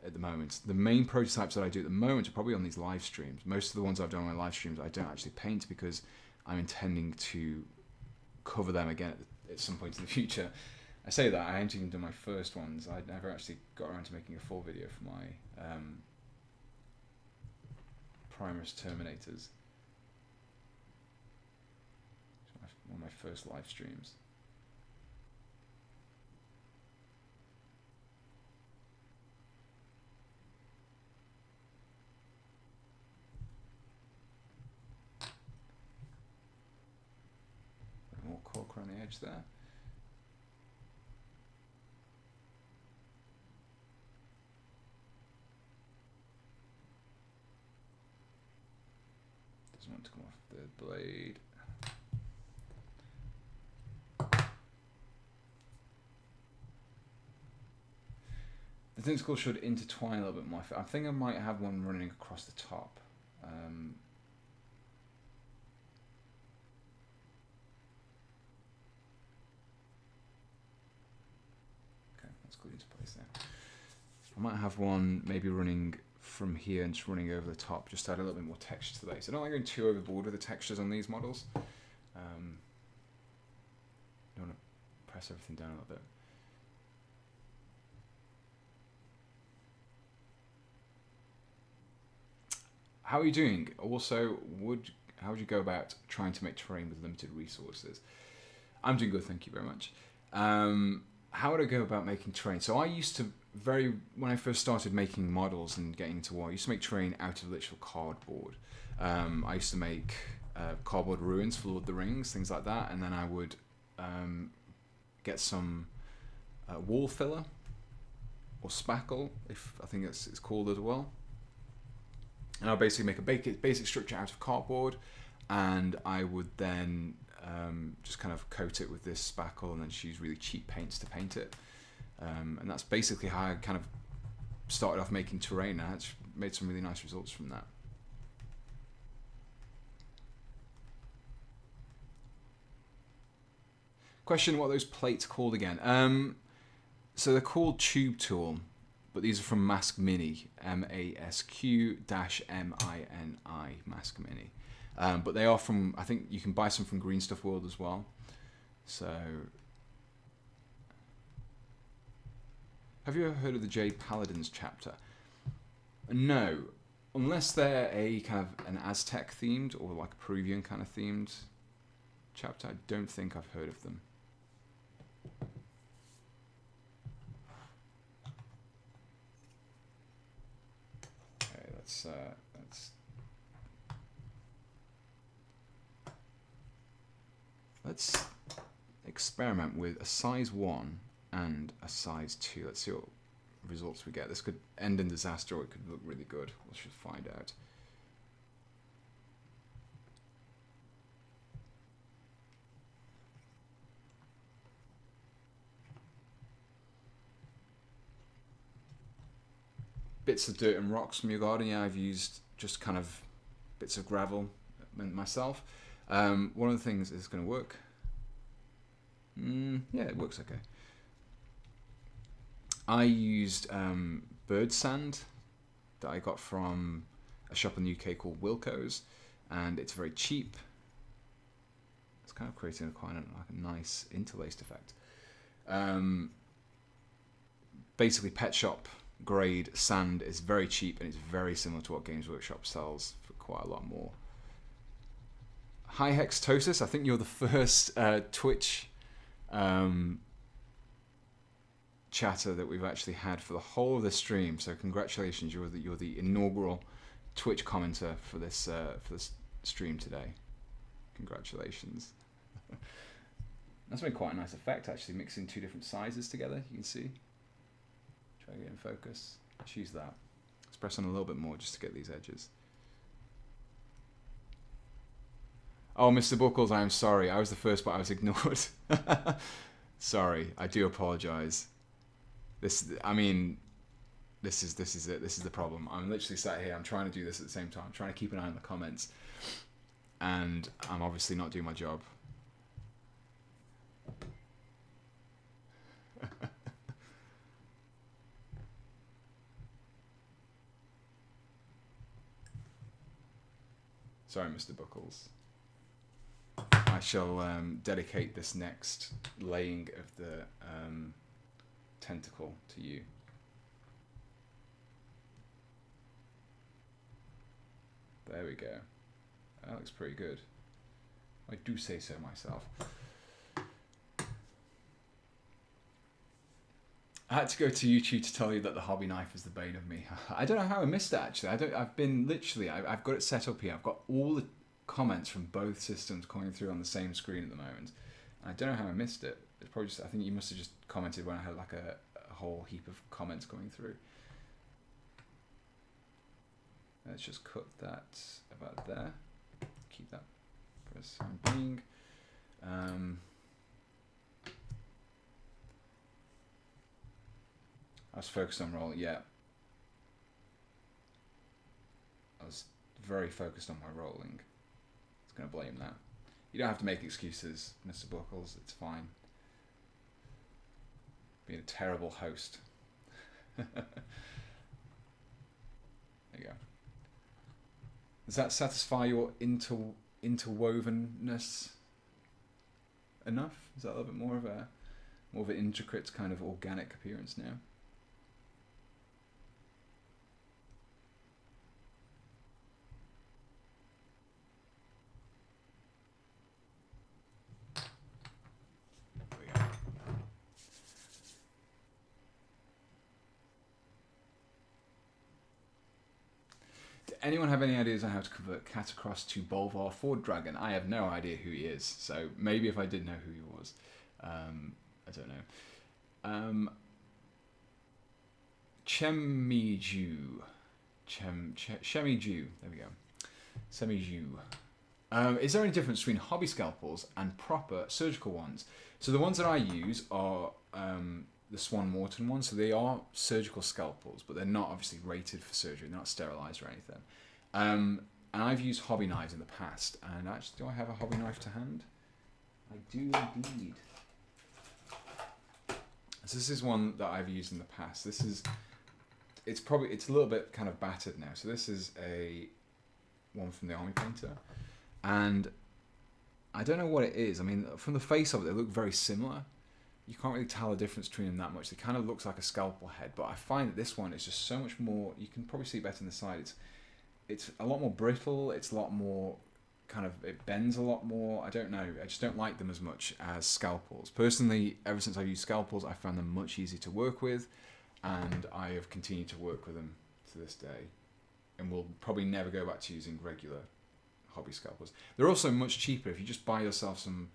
[SPEAKER 1] at the moment. The main prototypes that I do at the moment are probably on these live streams. Most of the ones I've done on my live streams I don't actually paint, because I'm intending to cover them again at some point in the future. I say that, I haven't even done my first ones. I never actually got around to making a full video for my Primus Terminators. One of my first live streams. More cork around the edge there. blade. The tentacle should intertwine a little bit more. I think I might have one running across the top. Okay, that's glued into place there. I might have one maybe running from here and just running over the top, just to add a little bit more texture to the base. I don't like going too overboard with the textures on these models. Don't want to press everything down a little bit. How are you doing? Also, how would you go about trying to make terrain with limited resources? I'm doing good, thank you very much. How would I go about making terrain? So I used to when I first started making models and getting into war, I used to make terrain out of literal cardboard. I used to make cardboard ruins for Lord of the Rings, things like that, and then I would get some wall filler or spackle, if I think it's called as well. And I'll basically make a basic structure out of cardboard, and I would then just kind of coat it with this spackle and then just use really cheap paints to paint it. And that's basically how I kind of started off making terrain. I actually made some really nice results from that. Question, what are those plates called again? So they're called Tube Tool, but these are from Mask Mini, MASQ-MINI, Mask Mini. But they are from, I think you can buy some from Green Stuff World as well. So, have you ever heard of the Jade Paladins chapter? No, unless they're a kind of an Aztec themed or like a Peruvian kind of themed chapter, I don't think I've heard of them. Let's experiment with a size 1 and a size 2. Let's see what results we get. This could end in disaster or it could look really good. We should find out. Bits of dirt and rocks from your garden. Yeah, I've used just kind of bits of gravel myself. One of the things is going to work. Yeah, it works okay. I used bird sand that I got from a shop in the UK called Wilco's, and it's very cheap. It's kind of creating quite like a nice interlaced effect. Basically, pet shop grade sand is very cheap, and it's very similar to what Games Workshop sells for quite a lot more. Hi Hextosis, I think you're the first Twitch chatter that we've actually had for the whole of the stream. So congratulations, you're the inaugural Twitch commenter for this stream today. Congratulations. That's been quite a nice effect, actually, mixing two different sizes together. You can see. Try to get in focus. Let's use that. Let's press on a little bit more just to get these edges. Oh, Mr. Buckles, I am sorry. I was the first, but I was ignored. Sorry, I do apologise. This is it. This is the problem. I'm literally sat here. I'm trying to do this at the same time. I'm trying to keep an eye on the comments, and I'm obviously not doing my job. Sorry, Mr. Buckles. I shall dedicate this next laying of the tentacle to you. There we go. That looks pretty good. I do say so myself. I had to go to YouTube to tell you that the hobby knife is the bane of me. I don't know how I missed it, actually. I've got it set up here. I've got all the comments from both systems coming through on the same screen at the moment. I don't know how I missed it. It's probably just, I think you must have just commented when I had like a whole heap of comments coming through. Let's just cut that about there. Keep that for the time being. I was focused on rolling, yeah. I was very focused on my rolling. I was going to blame that. You don't have to make excuses, Mr. Buckles. It's fine. Being a terrible host. There you go. Does that satisfy your interwovenness enough? Is that a little bit more of an intricate kind of organic appearance now? Anyone have any ideas on how to convert Catacross to Bolvar Ford Dragon? I have no idea who he is, so maybe if I did know who he was. I don't know. Chemiju. Chemiju. There we go. Semiju. Is there any difference between hobby scalpels and proper surgical ones? So the ones that I use are the Swan Morton ones. So they are surgical scalpels, but they're not obviously rated for surgery. They're not sterilized or anything. And I've used hobby knives in the past. And actually, do I have a hobby knife to hand? I do indeed. So this is one that I've used in the past. This is, it's a little bit kind of battered now. So this is one from the Army Painter. And I don't know what it is. I mean, from the face of it, they look very similar. You can't really tell the difference between them that much. It kind of looks like a scalpel head, but I find that this one is just so much more. You can probably see it better on the side. It's a lot more brittle. It's a lot more kind of, it bends a lot more. I don't know. I just don't like them as much as scalpels. Personally, ever since I've used scalpels, I found them much easier to work with, and I have continued to work with them to this day, and will probably never go back to using regular hobby scalpels. They're also much cheaper. If you just buy yourself some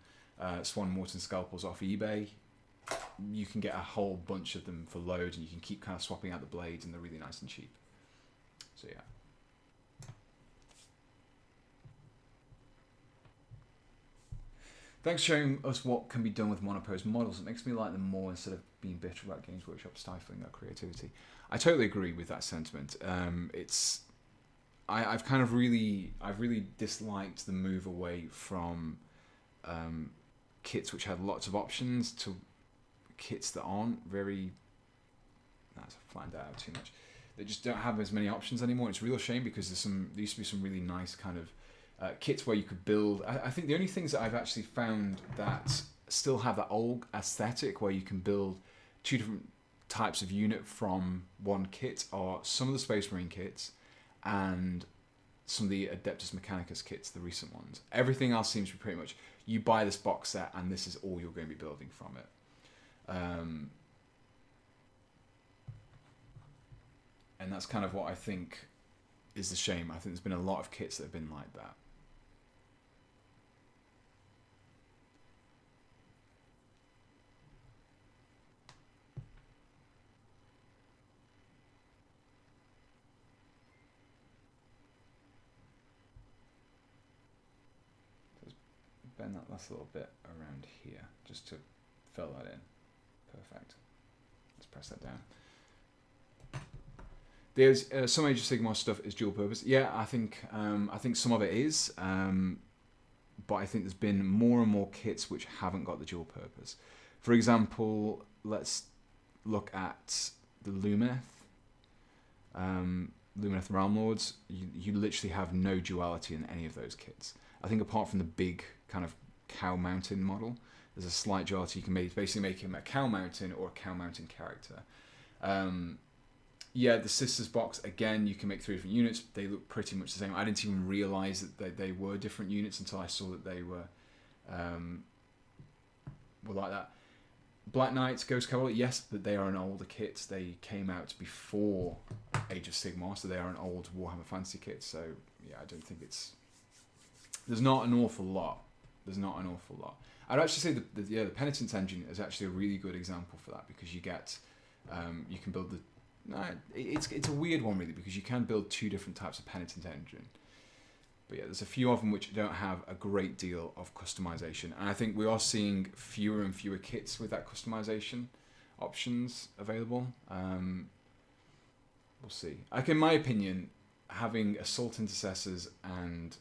[SPEAKER 1] Swan Morton scalpels off eBay, you can get a whole bunch of them for loads, and you can keep kind of swapping out the blades, and they're really nice and cheap. So yeah. Thanks for showing us what can be done with monopose models. It makes me like them more instead of being bitter about Games Workshop stifling their creativity. I totally agree with that sentiment. I've really disliked the move away from kits which had lots of options to kits that aren't very. That's flattened out too much. They just don't have as many options anymore. It's a real shame because there used to be some really nice kind of kits where you could build. I think the only things that I've actually found that still have that old aesthetic where you can build two different types of unit from one kit are some of the Space Marine kits and some of the Adeptus Mechanicus kits, the recent ones. Everything else seems to be pretty much, you buy this box set and this is all you're going to be building from it. And that's kind of what I think is the shame. I think there's been a lot of kits that have been like that. Bend that last little bit around here just to fill that in. Perfect. Let's press that down. There's some Age of Sigmar stuff is dual purpose. Yeah, I think some of it is, but I think there's been more and more kits which haven't got the dual purpose. For example, let's look at the Lumineth. Lumineth Realm Lords. You literally have no duality in any of those kits. I think apart from the big kind of Cow Mountain model, there's a slight duality. You can basically make him a Cow Mountain or a Cow Mountain character. Yeah, the Sisters box, again, you can make 3 different units. They look pretty much the same. I didn't even realise that they were different units until I saw that they were like that. Black Knights, Ghost Cavalry, yes, but they are an older kit. They came out before Age of Sigmar, so they are an old Warhammer Fantasy kit. So, yeah, I don't think it's... There's not an awful lot. I'd actually say the Penitence engine is actually a really good example for that, because you get... you can build the... No, it's a weird one, really, because you can build 2 different types of Penitence engine. But yeah, there's a few of them which don't have a great deal of customization, and I think we are seeing fewer and fewer kits with that customization options available. We'll see. Like, in my opinion, having assault intercessors and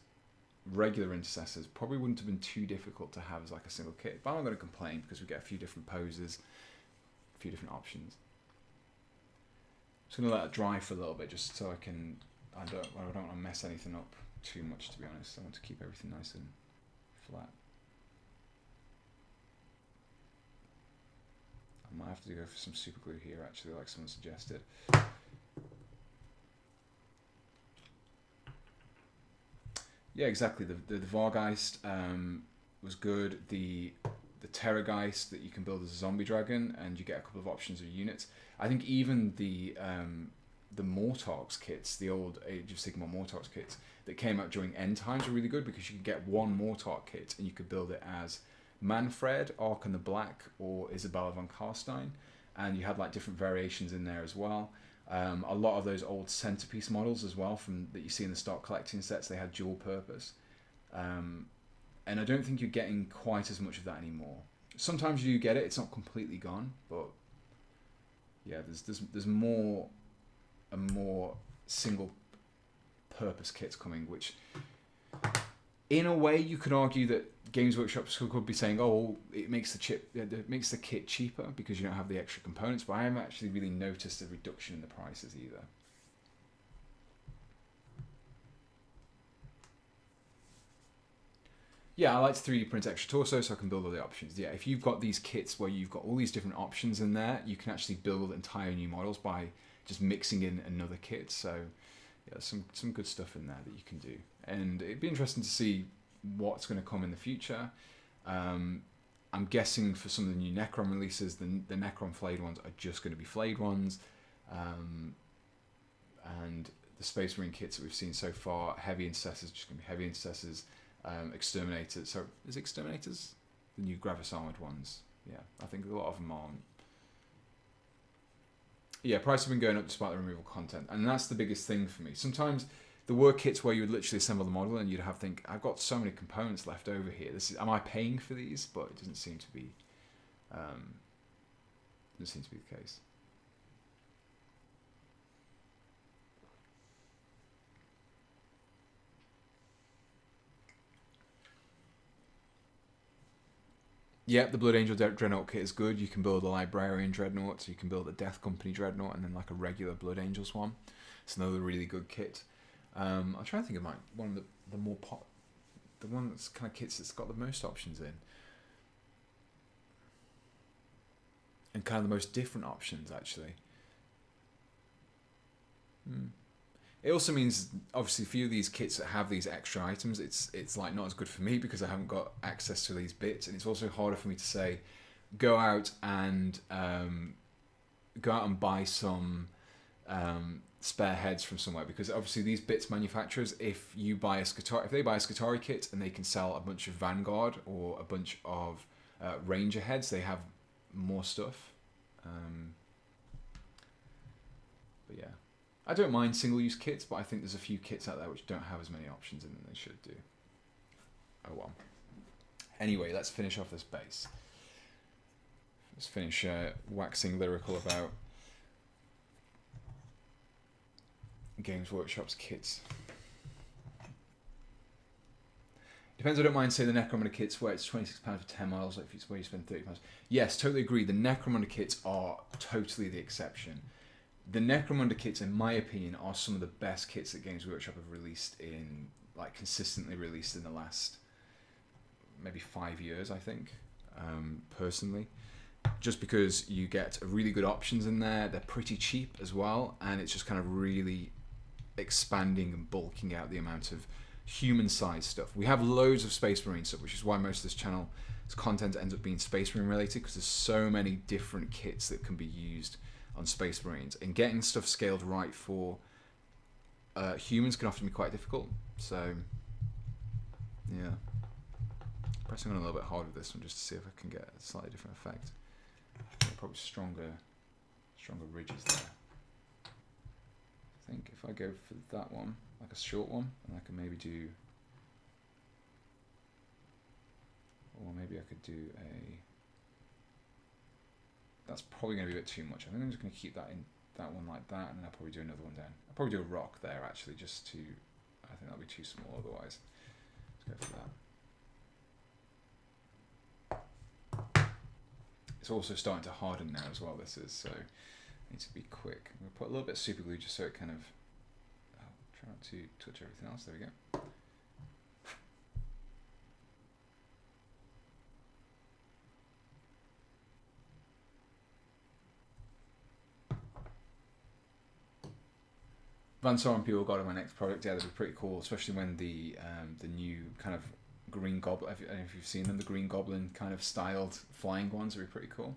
[SPEAKER 1] regular intercessors probably wouldn't have been too difficult to have as like a single kit, but I'm not going to complain because we get a few different poses, a few different options. Just going to let it dry for a little bit just so I don't want to mess anything up too much, to be honest. I want to keep everything nice and flat. I might have to go for some super glue here, actually, like someone suggested. Yeah, exactly. The Vargeist was good. The Terrorgeist that you can build as a zombie dragon, and you get a couple of options of units. I think even the Mortox kits, the old Age of Sigmar Mortox kits that came out during End Times, are really good because you could get one Mortarch kit and you could build it as Manfred, Archon the Black, or Isabella von Karstein, and you had like different variations in there as well. A lot of those old centerpiece models as well from that you see in the stock collecting sets, they had dual purpose, and I don't think you're getting quite as much of that anymore. Sometimes you get it; it's not completely gone, but yeah, there's more and more single purpose kits coming, which in a way you could argue that Games Workshop could be saying, oh, it makes the kit cheaper because you don't have the extra components, but I haven't actually really noticed a reduction in the prices either. Yeah, I like to 3D print extra torso so I can build all the options. Yeah, if you've got these kits where you've got all these different options in there, you can actually build entire new models by just mixing in another kit. So yeah, some good stuff in there that you can do. And it'd be interesting to see what's going to come in the future. I'm guessing for some of the new Necron releases, the Necron flayed ones are just going to be flayed ones. And the Space Marine kits that we've seen so far, heavy intercessors, just going to be heavy intercessors. Exterminators, so is it Exterminators? The new Gravis armored ones. Yeah, I think a lot of them aren't. Yeah, prices have been going up despite the removal content, and that's the biggest thing for me. Sometimes there were kits where you would literally assemble the model and you'd have to think, I've got so many components left over here. Am I paying for these? But it doesn't seem to be. Doesn't seem to be the case. Yeah, the Blood Angel Dreadnought kit is good. You can build a Librarian Dreadnought, so you can build a Death Company Dreadnought, and then like a regular Blood Angels one. It's another really good kit. I'm trying to think of one of the more the one that's kind of kits that's got the most options in, and kind of the most different options actually. It also means, obviously, a few of these kits that have these extra items, it's like not as good for me because I haven't got access to these bits, and it's also harder for me to say, go out and buy some spare heads from somewhere, because obviously these bits manufacturers, if they buy a Skitarii kit and they can sell a bunch of Vanguard or a bunch of Ranger heads, they have more stuff. But yeah. I don't mind single-use kits, but I think there's a few kits out there which don't have as many options in them as they should do. Oh well. Anyway, let's finish off this base. Let's finish waxing lyrical about Games Workshop's kits. Depends, I don't mind, say, the Necromunda kits where it's £26 for 10 miles, like if it's where you spend £30. Yes, totally agree. The Necromunda kits are totally the exception. The Necromunda kits, in my opinion, are some of the best kits that Games Workshop have released consistently released in the last maybe 5 years, I think, personally. Just because you get really good options in there, they're pretty cheap as well, and it's just kind of really expanding and bulking out the amount of human-sized stuff. We have loads of Space Marine stuff, which is why most of this channel's content ends up being Space Marine related, because there's so many different kits that can be used on Space Marines, and getting stuff scaled right for humans can often be quite difficult. So yeah, pressing on a little bit hard with this one just to see if I can get a slightly different effect. Yeah, probably stronger ridges there. I think if I go for that one, like a short one, and I can maybe do maybe I could do a... That's probably going to be a bit too much. I think I'm just going to keep that in that one like that, and then I'll probably do another one down. I'll probably do a rock there actually, just to... I think that'll be too small otherwise. Let's go for that. It's also starting to harden now as well, this is, so I need to be quick. I'm going to put a little bit of super glue just so it kind of... Oh, try not to touch everything else. There we go. Van Sor and Pure God are my next project. Yeah, that'd be pretty cool, especially when the new kind of green goblin. I don't know if you've seen them, the green goblin kind of styled flying ones would be pretty cool.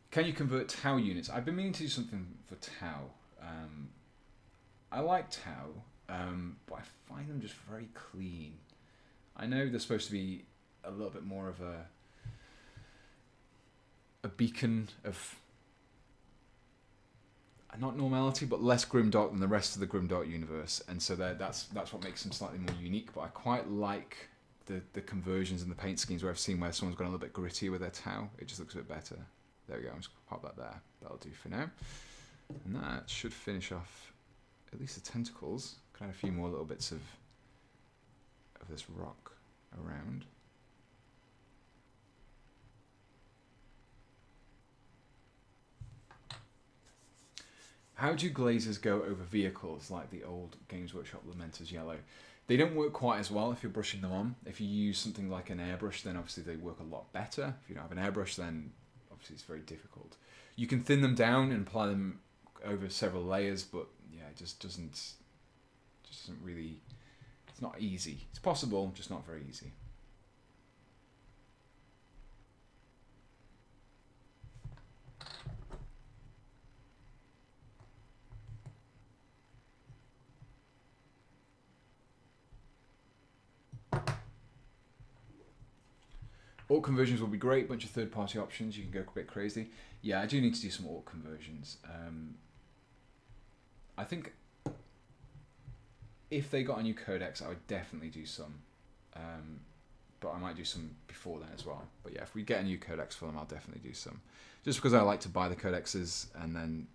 [SPEAKER 1] Can you convert Tau units? I've been meaning to do something for Tau. I like Tau, but I find them just very clean. I know they're supposed to be a little bit more of a beacon of not normality, but less grimdark than the rest of the grimdark universe, and so that's what makes them slightly more unique. But I quite like the conversions and the paint schemes where I've seen where someone's gone a little bit grittier with their Tau. It just looks a bit better. There we go. I'm just gonna pop that there. That'll do for now, and that should finish off at least the tentacles. Can add a few more little bits of this rock around. How do glazes go over vehicles like the old Games Workshop Lamenter's Yellow? They don't work quite as well if you're brushing them on. If you use something like an airbrush, then obviously they work a lot better. If you don't have an airbrush, then obviously it's very difficult. You can thin them down and apply them over several layers, but yeah, it just doesn't really, it's not easy. It's possible, just not very easy. Alt conversions will be great, bunch of third-party options, you can go a bit crazy. Yeah, I do need to do some alt conversions. I think if they got a new codex, I would definitely do some. But I might do some before then as well. But yeah, if we get a new codex for them, I'll definitely do some. Just because I like to buy the codexes and then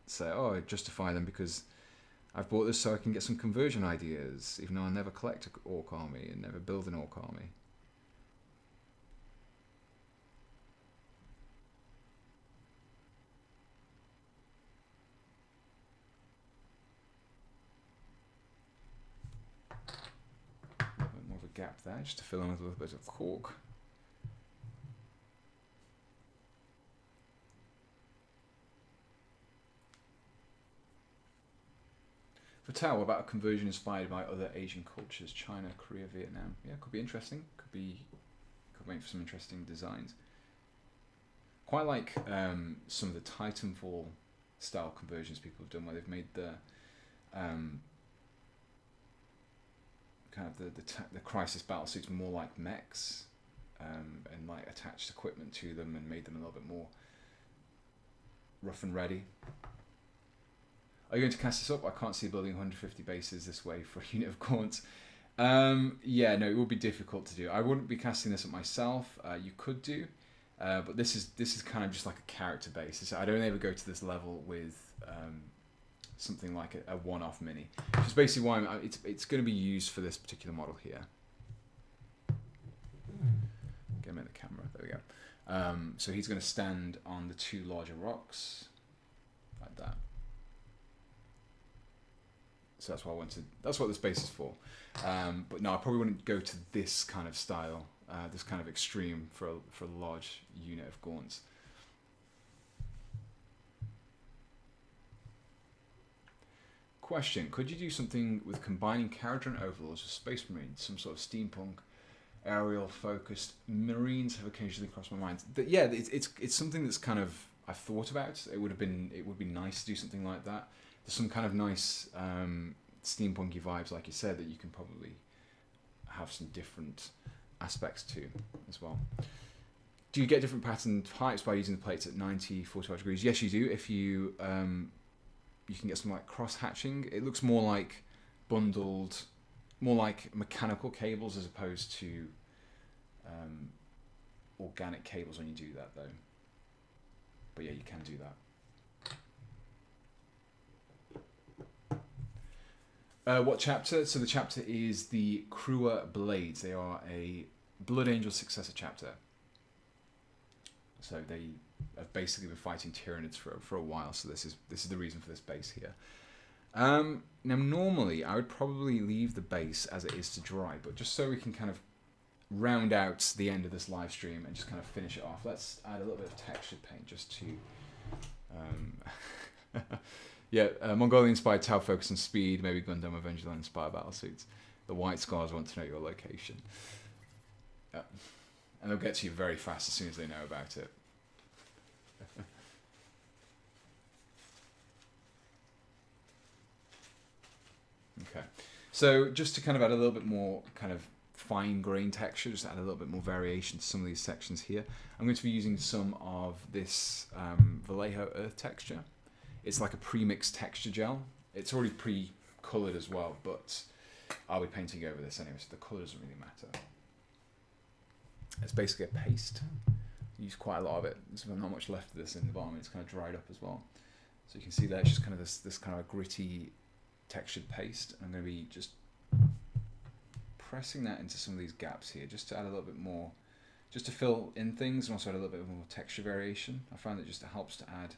[SPEAKER 1] say, oh, I justify them because I've bought this so I can get some conversion ideas, even though I'll never collect an orc army and never build an orc army. Gap there just to fill in with a little bit of cork. For Tau, about a conversion inspired by other Asian cultures, China, Korea, Vietnam. Yeah, could be interesting. Could make for some interesting designs. Quite like some of the Titanfall style conversions people have done, where they've made the kind of the crisis battle suits more like mechs, and like attached equipment to them and made them a little bit more rough and ready. Are you going to cast this up? I can't see building 150 bases this way for a unit of gaunts. Yeah, no, it would be difficult to do. I wouldn't be casting this up myself. You could do, but this is kind of just like a character base. I don't ever go to this level with something like a one-off mini, which is basically why it's going to be used for this particular model here. Get him in the camera. There we go. So he's going to stand on the two larger rocks like that. So that's what that's what this base is for. But no, I probably wouldn't go to this kind of style, this kind of extreme for a large unit of gaunts. Question: could you do something with combining Caradron overlords with Space Marines, some sort of steampunk, aerial focused? Marines have occasionally crossed my mind. Yeah, it's something that's kind of I've thought about. It would be nice to do something like that. There's some kind of nice steampunky vibes, like you said, that you can probably have some different aspects to as well. Do you get different pattern types by using the plates at 90, 45 degrees? Yes, you do. If you you can get some like cross hatching. It looks more like bundled more like mechanical cables as opposed to organic cables when you do that though. But yeah, you can do that. What chapter? So the chapter is the Crewer Blades. They are a Blood Angel successor chapter. So they have basically been fighting Tyranids for a while. So this is the reason for this base here. Now normally I would probably leave the base as it is to dry, but just so we can kind of round out the end of this live stream and just kind of finish it off, let's add a little bit of textured paint just to yeah, Mongolian inspired Tau focus on speed, maybe Gundam Avenger inspired battlesuits. The White Scars want to know your location. And they'll get to you very fast as soon as they know about it. Okay, so just to kind of add a little bit more kind of fine grain texture, just add a little bit more variation to some of these sections here. I'm going to be using some of this Vallejo Earth texture. It's like a pre-mixed texture gel. It's already pre-coloured as well, but I'll be painting over this anyway, so the colour doesn't really matter. It's basically a paste. I use quite a lot of it. There's not much left of this in the bottom. It's kind of dried up as well. So you can see there, it's just kind of this kind of gritty textured paste. I'm going to be just pressing that into some of these gaps here, just to add a little bit more, just to fill in things, and also add a little bit more texture variation. I find that just helps to add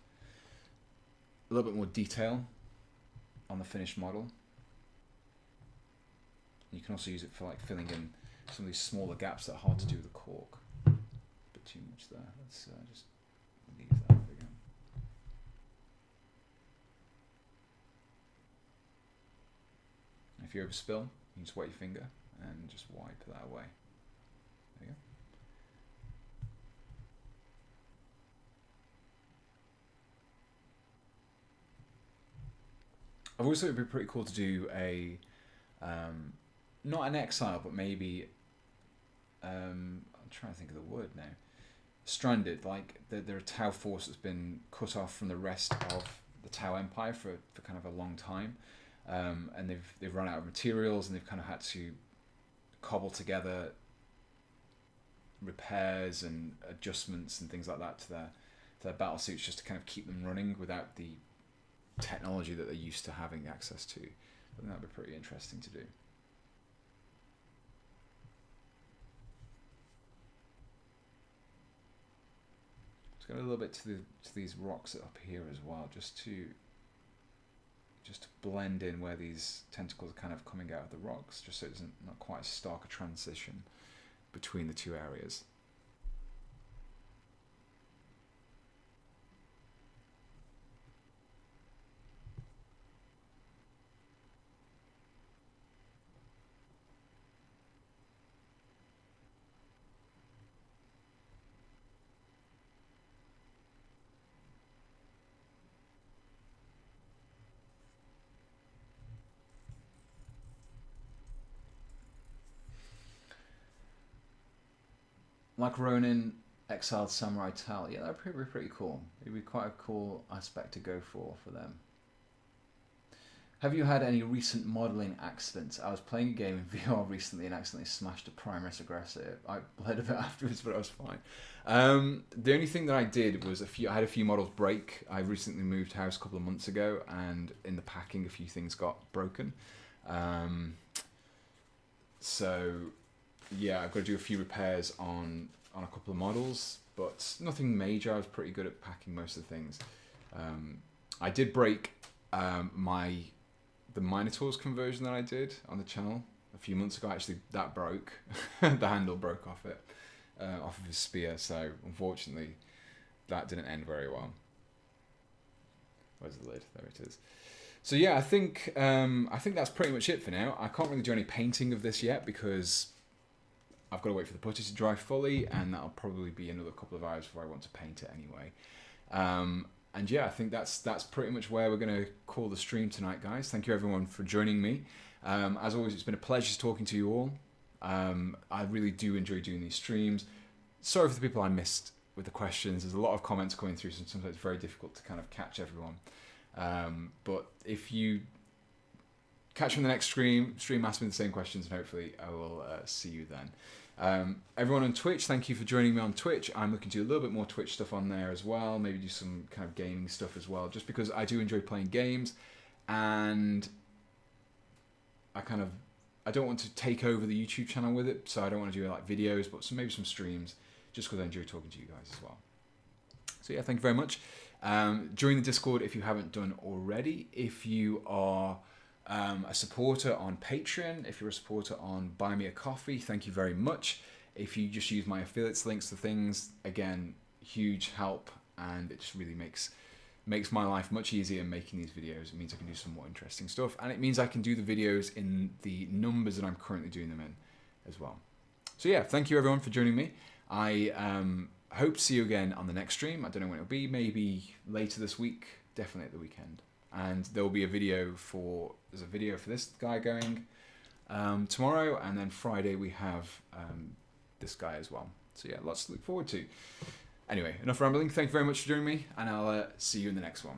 [SPEAKER 1] a little bit more detail on the finished model. You can also use it for like filling in some of these smaller gaps that are hard to do with the cork. A bit too much there. Let's just leave that again. If you overspill, you just wet your finger and just wipe that away. There you go. I've also it'd be pretty cool to do a not an exile, but maybe I'm trying to think of the word now. Stranded, like they're a Tau force that's been cut off from the rest of the Tau Empire for kind of a long time, and they've run out of materials, and they've kind of had to cobble together repairs and adjustments and things like that to their battle suits, just to kind of keep them running without the technology that they're used to having access to. I think that'd be pretty interesting to do. Let's go a little bit to these rocks up here as well, just to blend in where these tentacles are kind of coming out of the rocks, just so it's not quite as stark a transition between the two areas. Like Ronin, Exiled Samurai Tal. Yeah, that'd be pretty cool. It'd be quite a cool aspect to go for them. Have you had any recent modelling accidents? I was playing a game in VR recently and accidentally smashed a Primus Aggressor. I bled a bit afterwards, but I was fine. The only thing that I did was I had a few models break. I recently moved house a couple of months ago, and in the packing a few things got broken. So yeah, I've got to do a few repairs on a couple of models, but nothing major. I was pretty good at packing most of the things. I did break the Minotaurs conversion that I did on the channel a few months ago. Actually, that broke. The handle broke off of his spear, so unfortunately that didn't end very well. Where's the lid? There it is. So yeah, I think that's pretty much it for now. I can't really do any painting of this yet because I've got to wait for the putty to dry fully, and that'll probably be another couple of hours before I want to paint it anyway. And yeah, I think that's pretty much where we're going to call the stream tonight, guys. Thank you everyone for joining me. As always, it's been a pleasure talking to you all. I really do enjoy doing these streams. Sorry for the people I missed with the questions. There's a lot of comments coming through, so sometimes it's very difficult to kind of catch everyone. But if you catch you on the next stream. Ask me the same questions, and hopefully I will see you then. Everyone on Twitch, thank you for joining me on Twitch. I'm looking to do a little bit more Twitch stuff on there as well. Maybe do some kind of gaming stuff as well, just because I do enjoy playing games, and I don't want to take over the YouTube channel with it, so I don't want to do like videos, but maybe some streams, just because I enjoy talking to you guys as well. So yeah, thank you very much. Join the Discord if you haven't done already. If you are a supporter on Patreon, if you're a supporter on Buy Me a Coffee, thank you very much. If you just use my affiliates links to things, again, huge help, and it just really makes my life much easier making these videos. It means I can do some more interesting stuff, and it means I can do the videos in the numbers that I'm currently doing them in as well. So yeah, thank you everyone for joining me. I hope to see you again on the next stream. I don't know when it'll be, maybe later this week, definitely at the weekend. And there will be there's a video for this guy going tomorrow, and then Friday we have this guy as well. So yeah, lots to look forward to. Anyway, enough rambling. Thank you very much for joining me, and I'll see you in the next one.